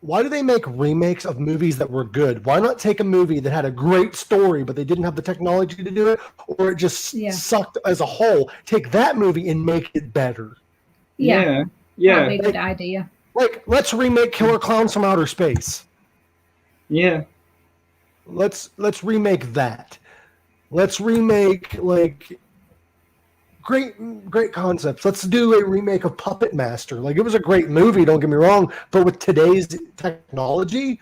Why do they make remakes of movies that were good? Why not take a movie that had a great story, but they didn't have the technology to do it, or it just sucked as a whole? Take that movie and make it better. Yeah. That'd be a good idea. Like, let's remake Killer Clowns from Outer Space. Yeah. Let's remake that. Let's remake, like, great concepts. Let's do a remake of Puppet Master. Like, it was a great movie, don't get me wrong, but with today's technology,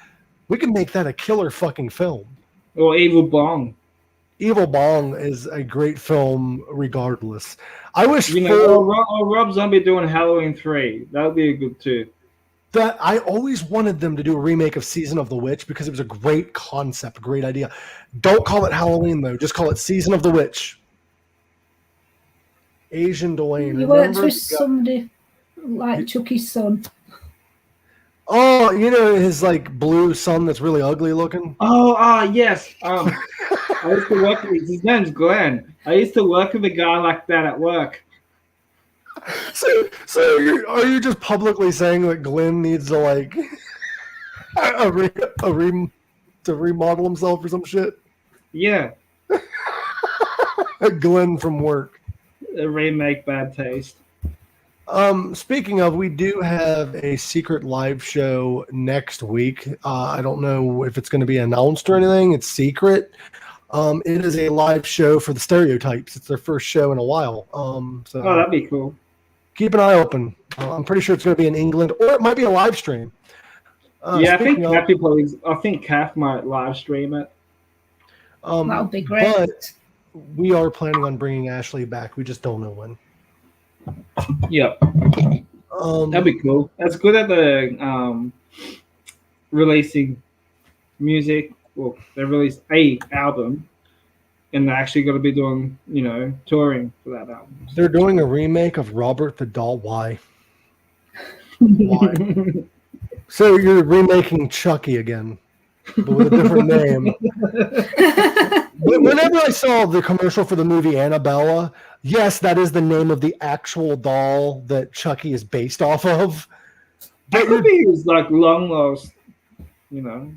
we can make that a killer fucking film. Or Evil Bong. Evil Bong is a great film regardless. I wish or Rob Zombie doing Halloween 3. That would be a good too. That I always wanted them to do a remake of Season of the Witch because it was a great concept, great idea. Don't call it Halloween though, just call it Season of the Witch. Asian Dwayne. You worked with somebody like Chucky's son. Oh, you know his like blue son that's really ugly looking? Yes. I used to work with his name's Glenn. I used to work with a guy like that at work. So are you just publicly saying that Glenn needs to like to remodel himself or some shit? Yeah. Glenn from work. A remake Bad Taste. Speaking of, we do have a secret live show next week. I don't know if it's going to be announced or anything. It's secret. It is a live show for the Stereotypes. It's their first show in a while. So that'd be cool. Keep an eye open. I'm pretty sure it's going to be in England, or it might be a live stream. I think Kath might live stream it. That would be great. But we are planning on bringing Ashley back. We just don't know when. Yep. That'd be cool. That's good at the releasing music. Well, they released a album, and they're actually going to be doing, touring for that album. They're doing a remake of Robert the Doll. Why? Why? So you're remaking Chucky again, but with a different name. Whenever I saw the commercial for the movie Annabelle, yes, that is the name of the actual doll that Chucky is based off of. That could be his like long lost, Well,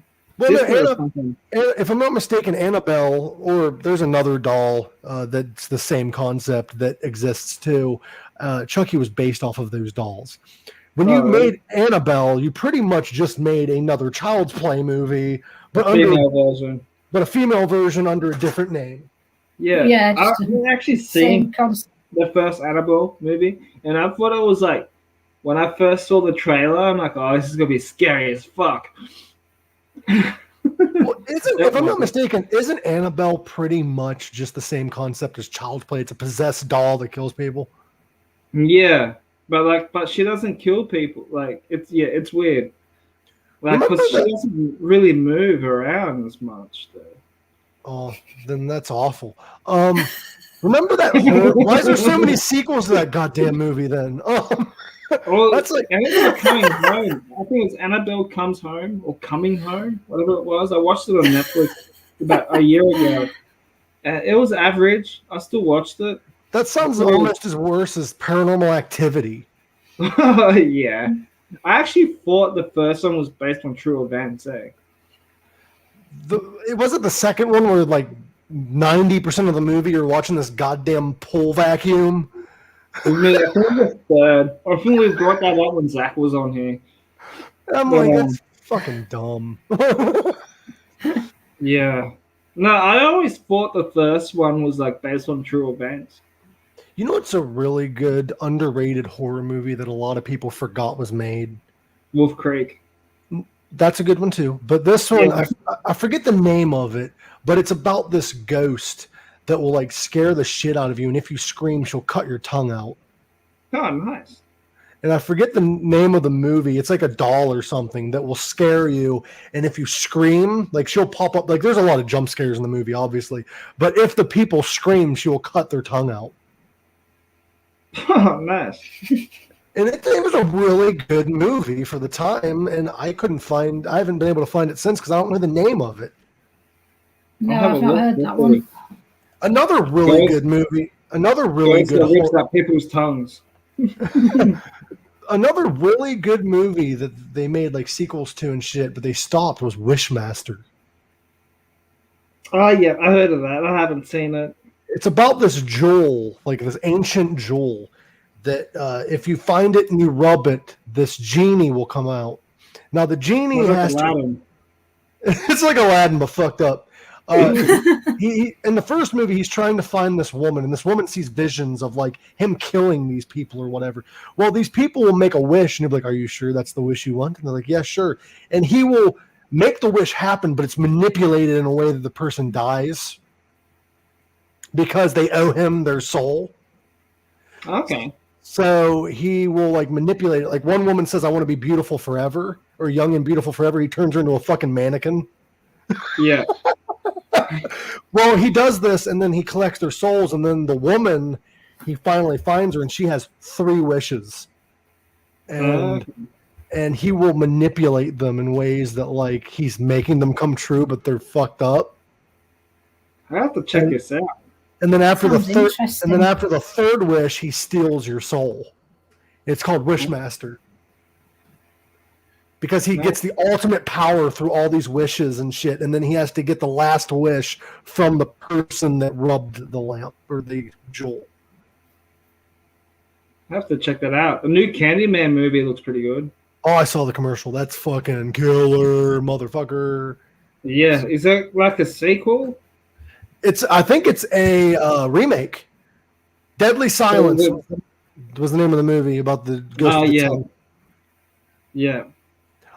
if I'm not mistaken, Annabelle, or there's another doll that's the same concept that exists too. Chucky was based off of those dolls. When you made Annabelle, you pretty much just made another Child's Play movie, but a female version under a different name. Yeah, I've actually seen the first Annabelle movie, and I thought it was like, when I first saw the trailer, I'm like, oh, this is gonna be scary as fuck. Well, if I'm not mistaken, isn't Annabelle pretty much just the same concept as Child's Play? It's a possessed doll that kills people. Yeah, but she doesn't kill people. Like it's weird. Like, because she doesn't really move around as much, though. Oh, then that's awful. Remember that? Why is there so many sequels to that goddamn movie? Then, that's like Annabelle Coming Home. I think it's Annabelle Comes Home or Coming Home, whatever it was. I watched it on Netflix about a year ago. It was average. I still watched it. That sounds almost as worse as Paranormal Activity. Yeah. I actually thought the first one was based on true events. It wasn't the second one where like 90% of the movie you're watching this goddamn pull vacuum. I think the third. I think we brought that up when Zach was on here. I'm like, that's fucking dumb. Yeah. No, I always thought the first one was like based on true events. You know, it's a really good underrated horror movie that a lot of people forgot was made. Wolf Creek. That's a good one too. But this one, I forget the name of it, but it's about this ghost that will like scare the shit out of you, and if you scream, she'll cut your tongue out. Oh, nice. And I forget the name of the movie. It's like a doll or something that will scare you, and if you scream, like she'll pop up. Like there's a lot of jump scares in the movie, obviously, but if the people scream, she will cut their tongue out. Oh, nice. And it was a really good movie for the time, and I haven't been able to find it since because I don't know the name of it. No, I've not heard that one. Another really good movie. Another really good rips out people's tongues. Another really good movie that they made like sequels to and shit, but they stopped was Wishmaster. Oh yeah, I heard of that. I haven't seen it. It's about this jewel, like this ancient jewel, that if you find it and you rub it, this genie will come out. Now the genie has to. It's like Aladdin, but fucked up. He in the first movie, he's trying to find this woman, and this woman sees visions of like him killing these people or whatever. Well, these people will make a wish, and he'll be like, "Are you sure that's the wish you want?" And they're like, "Yeah, sure." And he will make the wish happen, but it's manipulated in a way that the person dies because they owe him their soul. Okay. So he will like manipulate it. Like one woman says, "I want to be beautiful forever," or "young and beautiful forever." He turns her into a fucking mannequin. Yeah. Well, he does this, and then he collects their souls, and then the woman, he finally finds her, and she has 3 wishes, and he will manipulate them in ways that like he's making them come true, but they're fucked up. I have to check this out. And then after the third wish, he steals your soul. It's called Wishmaster. Because he gets the ultimate power through all these wishes and shit, and then he has to get the last wish from the person that rubbed the lamp or the jewel. I have to check that out. The new Candyman movie looks pretty good. Oh, I saw the commercial. That's fucking killer, motherfucker. Yeah, is that like a sequel? I think it's a remake. Deadly Silence was the name of the movie about the ghost of the tongue. Yeah.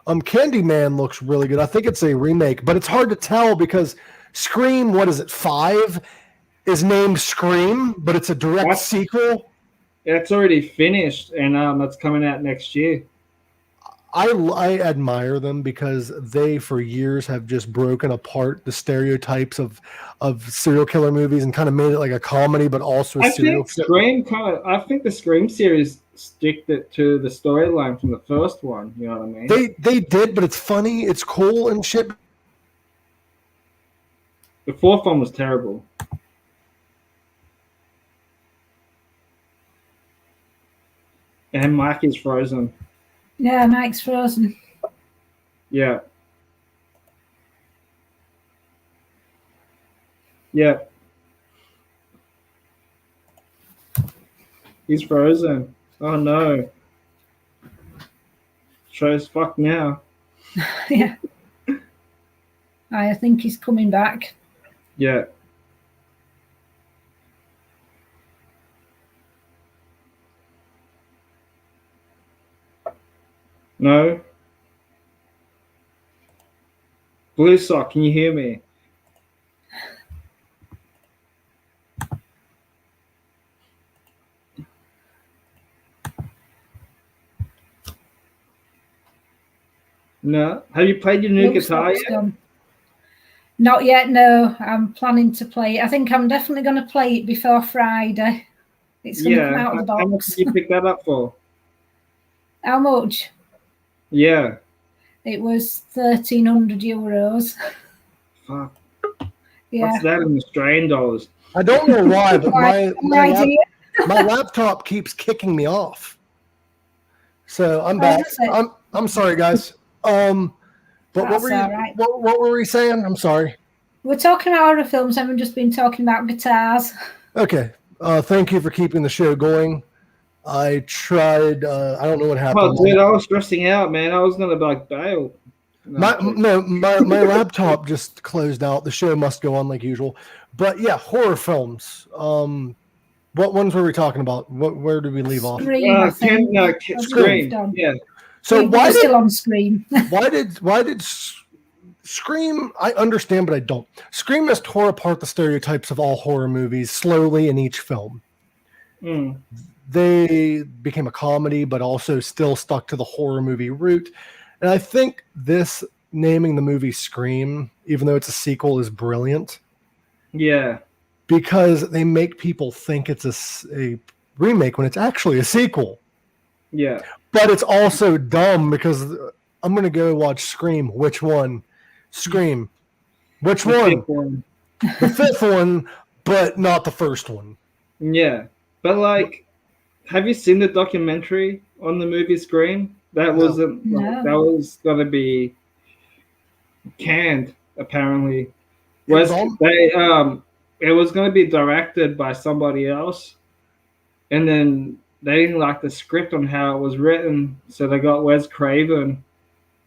Candyman looks really good. I think it's a remake, but it's hard to tell because Scream, 5, is named Scream, but it's a direct sequel. It's already finished, and that's coming out next year. I admire them because they, for years, have just broken apart the stereotypes of serial killer movies and kind of made it like a comedy, but also a serial killer. I think the Scream series stick it to the storyline from the first one. You know what I mean? They did, but it's funny, it's cool and shit. The fourth one was terrible. And Mike is frozen. Yeah, Mike's frozen. Yeah. Yeah. He's frozen. Oh no. Show's fucked now. Yeah. I think he's coming back. Yeah. No. Blue Sock, can you hear me? No. Have you played your new guitar yet? Not yet, no. I'm planning to play it. I think I'm definitely going to play it before Friday. It's going to come out of the box. How much did you pick that up for? How much? Yeah. It was €1,300. Fuck. Yeah. What's that in Australian dollars? I don't know why, but my laptop keeps kicking me off. So I'm back. I'm sorry, guys. But what were we saying? I'm sorry. We're talking about horror films, haven't just been talking about guitars. Okay. Thank you for keeping the show going. I tried. I don't know what happened. Oh, dude, I was stressing out, man. I was gonna like bail. My laptop just closed out. The show must go on like usual. But yeah, horror films. What ones were we talking about? Where did we leave off? Scream, Scream. Yeah. So why still on Scream? why did Scream? I understand, but I don't. Scream has tore apart the stereotypes of all horror movies slowly in each film. Mm. They became a comedy, but also still stuck to the horror movie route. And I think this naming the movie Scream, even though it's a sequel, is brilliant. Yeah. Because they make people think it's a remake when it's actually a sequel. Yeah. But it's also dumb because I'm going to go watch Scream. Which one? Scream. Which one? The fifth one, but not the first one. Yeah. But like, have you seen the documentary on the movie Scream? That wasn't. No. That was gonna be canned. Apparently, it was gonna be directed by somebody else, and then they didn't like the script on how it was written, so they got Wes Craven,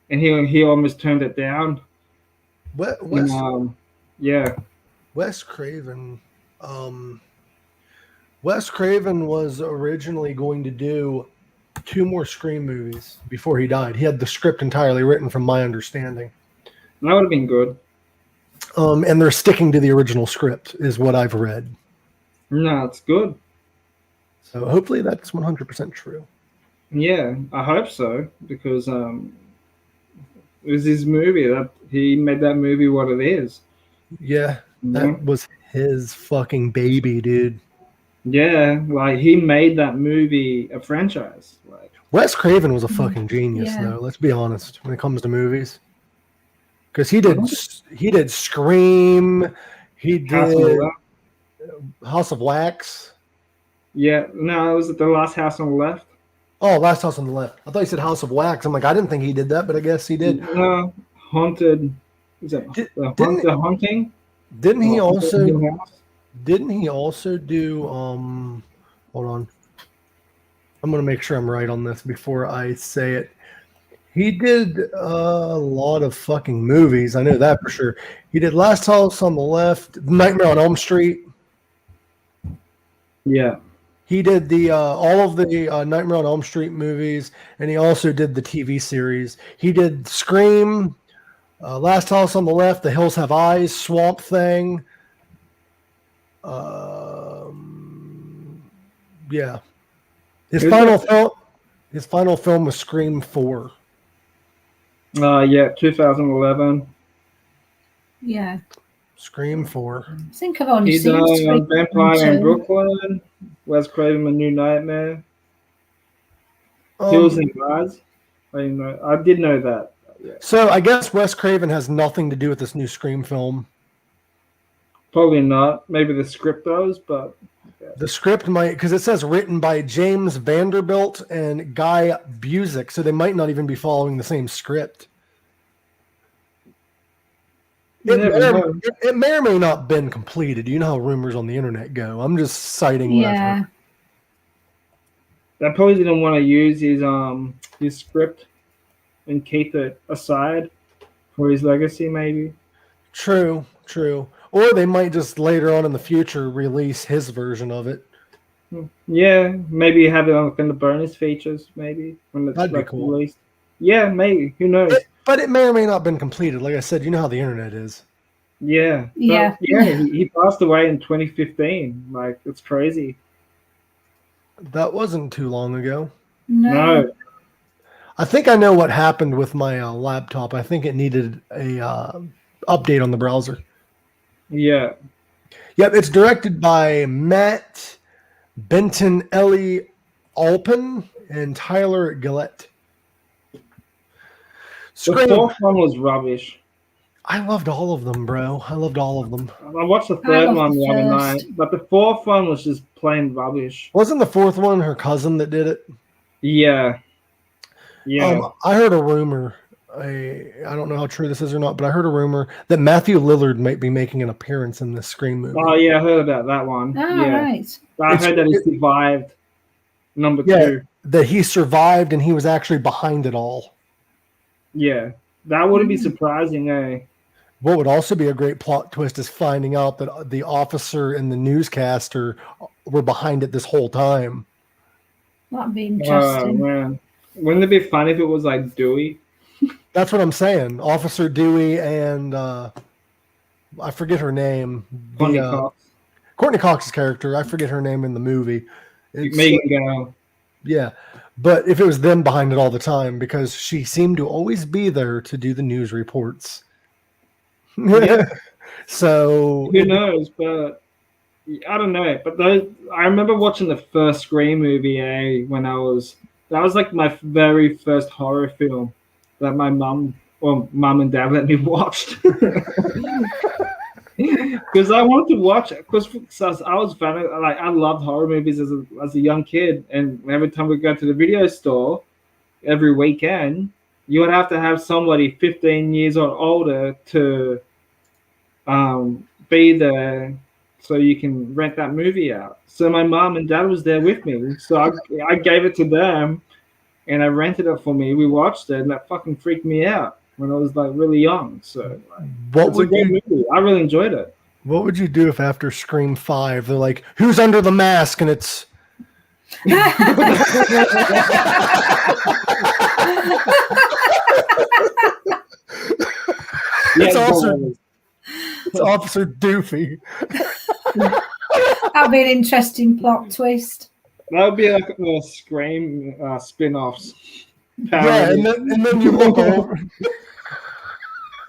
and he almost turned it down. Yeah. Wes Craven. Wes Craven was originally going to do 2 more Scream movies before he died. He had the script entirely written, from my understanding. That would have been good. And they're sticking to the original script, is what I've read. No, it's good. So hopefully that's 100% true. Yeah, I hope so, because it was his movie. That he made that movie what it is. Yeah, that was his fucking baby, dude. Yeah, like he made that movie a franchise. Like Wes Craven was a fucking genius, though. Let's be honest when it comes to movies, because he did Scream, he did House of Wax. Yeah, no, it was The Last House on the Left. Oh, Last House on the Left. I thought you said House of Wax. I'm like, I didn't think he did that, but I guess he did. No, Haunted. Is that the Haunting? Didn't he also do hold on. I'm gonna make sure I'm right on this before I say it. He did a lot of fucking movies. I know that for sure. He did Last House on the Left, Nightmare on Elm Street. Yeah. He did the all of the Nightmare on Elm Street movies, and he also did the TV series. He did Scream, Last House on the Left, The Hills Have Eyes, Swamp Thing. Yeah. His final film was Scream 4. Yeah, 2011. Yeah. Scream 4. I think I've only He's seen Scream Vampire in Brooklyn, Wes Craven, A New Nightmare. Hills and Eyes. I did know that. Yeah. So I guess Wes Craven has nothing to do with this new Scream film. Probably not. Maybe the script does, but the script might, because it says written by James Vanderbilt and Guy Busick, so they might not even be following the same script. It may or may not have been completed. You know how rumors on the internet go. I'm just citing whatever. They probably didn't want to use his script and keep it aside for his legacy, maybe. True. Or they might just later on in the future release his version of it. Yeah, maybe have it in the bonus features, maybe when it's That'd be cool. Released. Yeah, maybe. Who knows? But it may or may not have been completed. Like I said, you know how the internet is. Yeah. Yeah. He passed away in 2015. Like, it's crazy. That wasn't too long ago. No. I think I know what happened with my laptop. I think it needed a update on the browser. Yeah. Yep, it's directed by Matt Benton-Ellie Alpin and Tyler Gillette. The fourth one was rubbish. I loved all of them, bro. I loved all of them. I watched the third one the other night, but the fourth one was just plain rubbish. Wasn't the fourth one her cousin that did it? Yeah. I heard a rumor I don't know how true this is or not, but I heard a rumor that Matthew Lillard might be making an appearance in this Scream movie. Oh yeah, I heard about that one. Oh, yeah, right. I heard that he survived number 2. That he survived and he was actually behind it all. Yeah, that wouldn't be surprising, eh? What would also be a great plot twist is finding out that the officer and the newscaster were behind it this whole time. That'd be interesting. Oh man, wouldn't it be fun if it was like Dewey? That's what I'm saying. Officer Dewey and I forget her name. Courtney Cox's character. I forget her name in the movie. Megan Gale. Yeah. But if it was them behind it all the time, because she seemed to always be there to do the news reports. Yeah. So who knows? But I don't know. But I remember watching the first Scream movie when that was like my very first horror film that my mum and dad let me watch. Because I wanted to watch it. Because I was fan of, I loved horror movies as a young kid, and every time we go to the video store, every weekend, you would have to have somebody 15 years or older to be there so you can rent that movie out. So my mom and dad was there with me. So I gave it to them, and I rented it for me. We watched it, and that fucking freaked me out when I was like really young. So it's a great movie. I really enjoyed it. What would you do if after Scream 5 they're like, "Who's under the mask?" and it's it's Officer Doofy. That'd be an interesting plot twist. That would be like a Scream spin-offs. Yeah, and then you look over.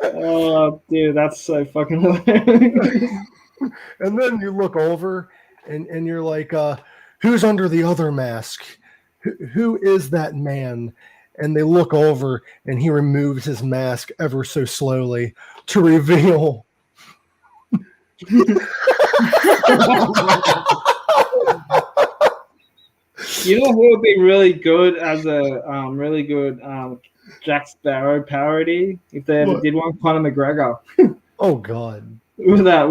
Oh, dude, that's so fucking hilarious. And then you look over and you're like, who's under the other mask? Who is that man? And they look over and he removes his mask ever so slowly to reveal. You know who would be really good as a really good Jack Sparrow parody if they ever did one? Conor McGregor. Oh God! With that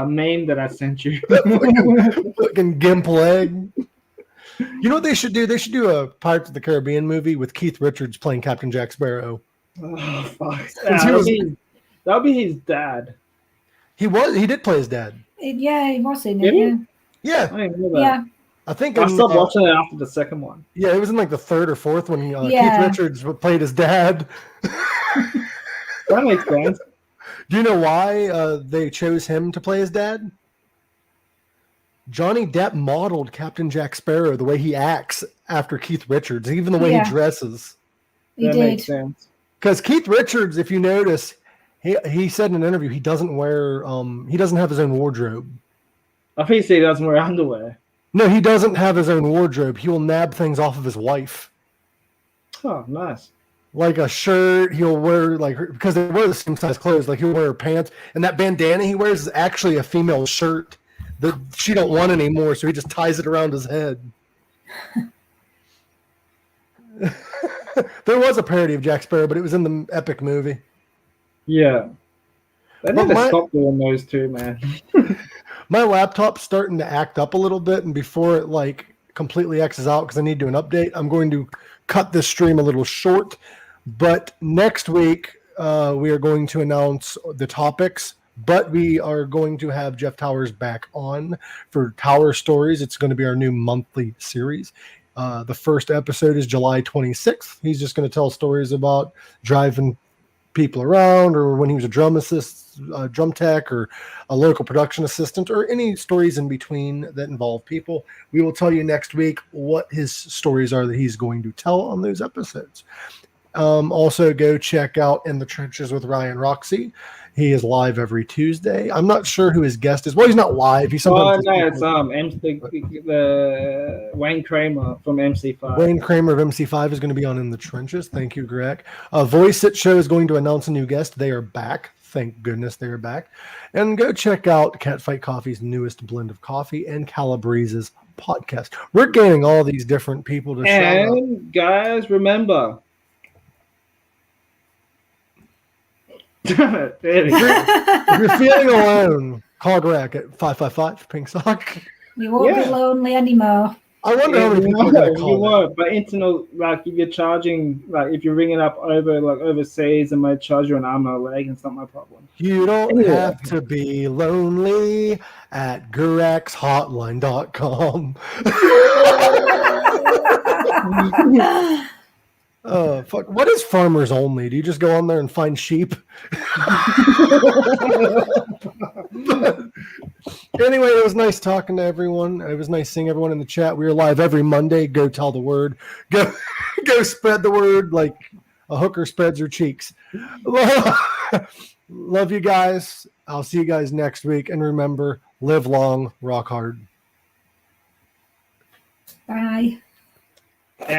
meme that I sent you. Fucking gimp leg. You know what they should do? They should do a Pirates of the Caribbean movie with Keith Richards playing Captain Jack Sparrow. Oh fuck! That would be his dad. He did play his dad. Yeah, he was in it. Yeah. I didn't know that. Yeah. I think I stopped watching it after the second one. Yeah, it was in like the third or fourth when Keith Richards played his dad. That makes sense. Do you know why they chose him to play his dad? Johnny Depp modeled Captain Jack Sparrow the way he acts after Keith Richards, even the way he dresses. That makes sense. Because Keith Richards, if you notice, he said in an interview he doesn't have his own wardrobe. I think he said he doesn't wear underwear. No, he doesn't have his own wardrobe. He will nab things off of his wife. Oh, nice. Like a shirt, he'll wear because they wear the same size clothes. Like he'll wear pants, and that bandana he wears is actually a female shirt that she don't want anymore. So he just ties it around his head. There was a parody of Jack Sparrow, but it was in the Epic movie. Yeah, they need to stop doing those too, man. My laptop's starting to act up a little bit, and before it completely X's out because I need to do an update, I'm going to cut this stream a little short. But next week we are going to announce the topics, but we are going to have Jeff Towers back on for Towerstories. It's going to be our new monthly series. The first episode is July 26th. He's just going to tell stories about driving people around, or when he was a drum tech, or a local production assistant, or any stories in between that involve people. We will tell you next week what his stories are that he's going to tell on those episodes. Also, go check out In the Trenches with Ryan Roxy. He is live every Tuesday. I'm not sure who his guest is. Well, he's not live. He's sometimes it's Wayne Kramer from MC5. Wayne Kramer of MC5 is going to be on In the Trenches. Thank you, Greg. Voice It Show is going to announce a new guest. They are back. Thank goodness they are back. And go check out Catfight Coffee's newest blend of coffee and Calabrese's podcast. We're gaining all these different people to shout out. And guys, remember, If you're feeling alone, call Greg at 555 Pink Sock. You won't be lonely anymore. I wonder how many people are going to call. You won't, but internal, like if you're charging, like if you're ringing up overseas and might charge you an arm and a leg, it's not my problem. You don't have to be lonely at GurexHotline.com. Oh, fuck. What is farmers only? Do you just go on there and find sheep? Anyway, it was nice talking to everyone. It was nice seeing everyone in the chat. We are live every Monday. Go tell the word. Go spread the word like a hooker spreads her cheeks. Love you guys. I'll see you guys next week. And remember, live long, rock hard. Bye.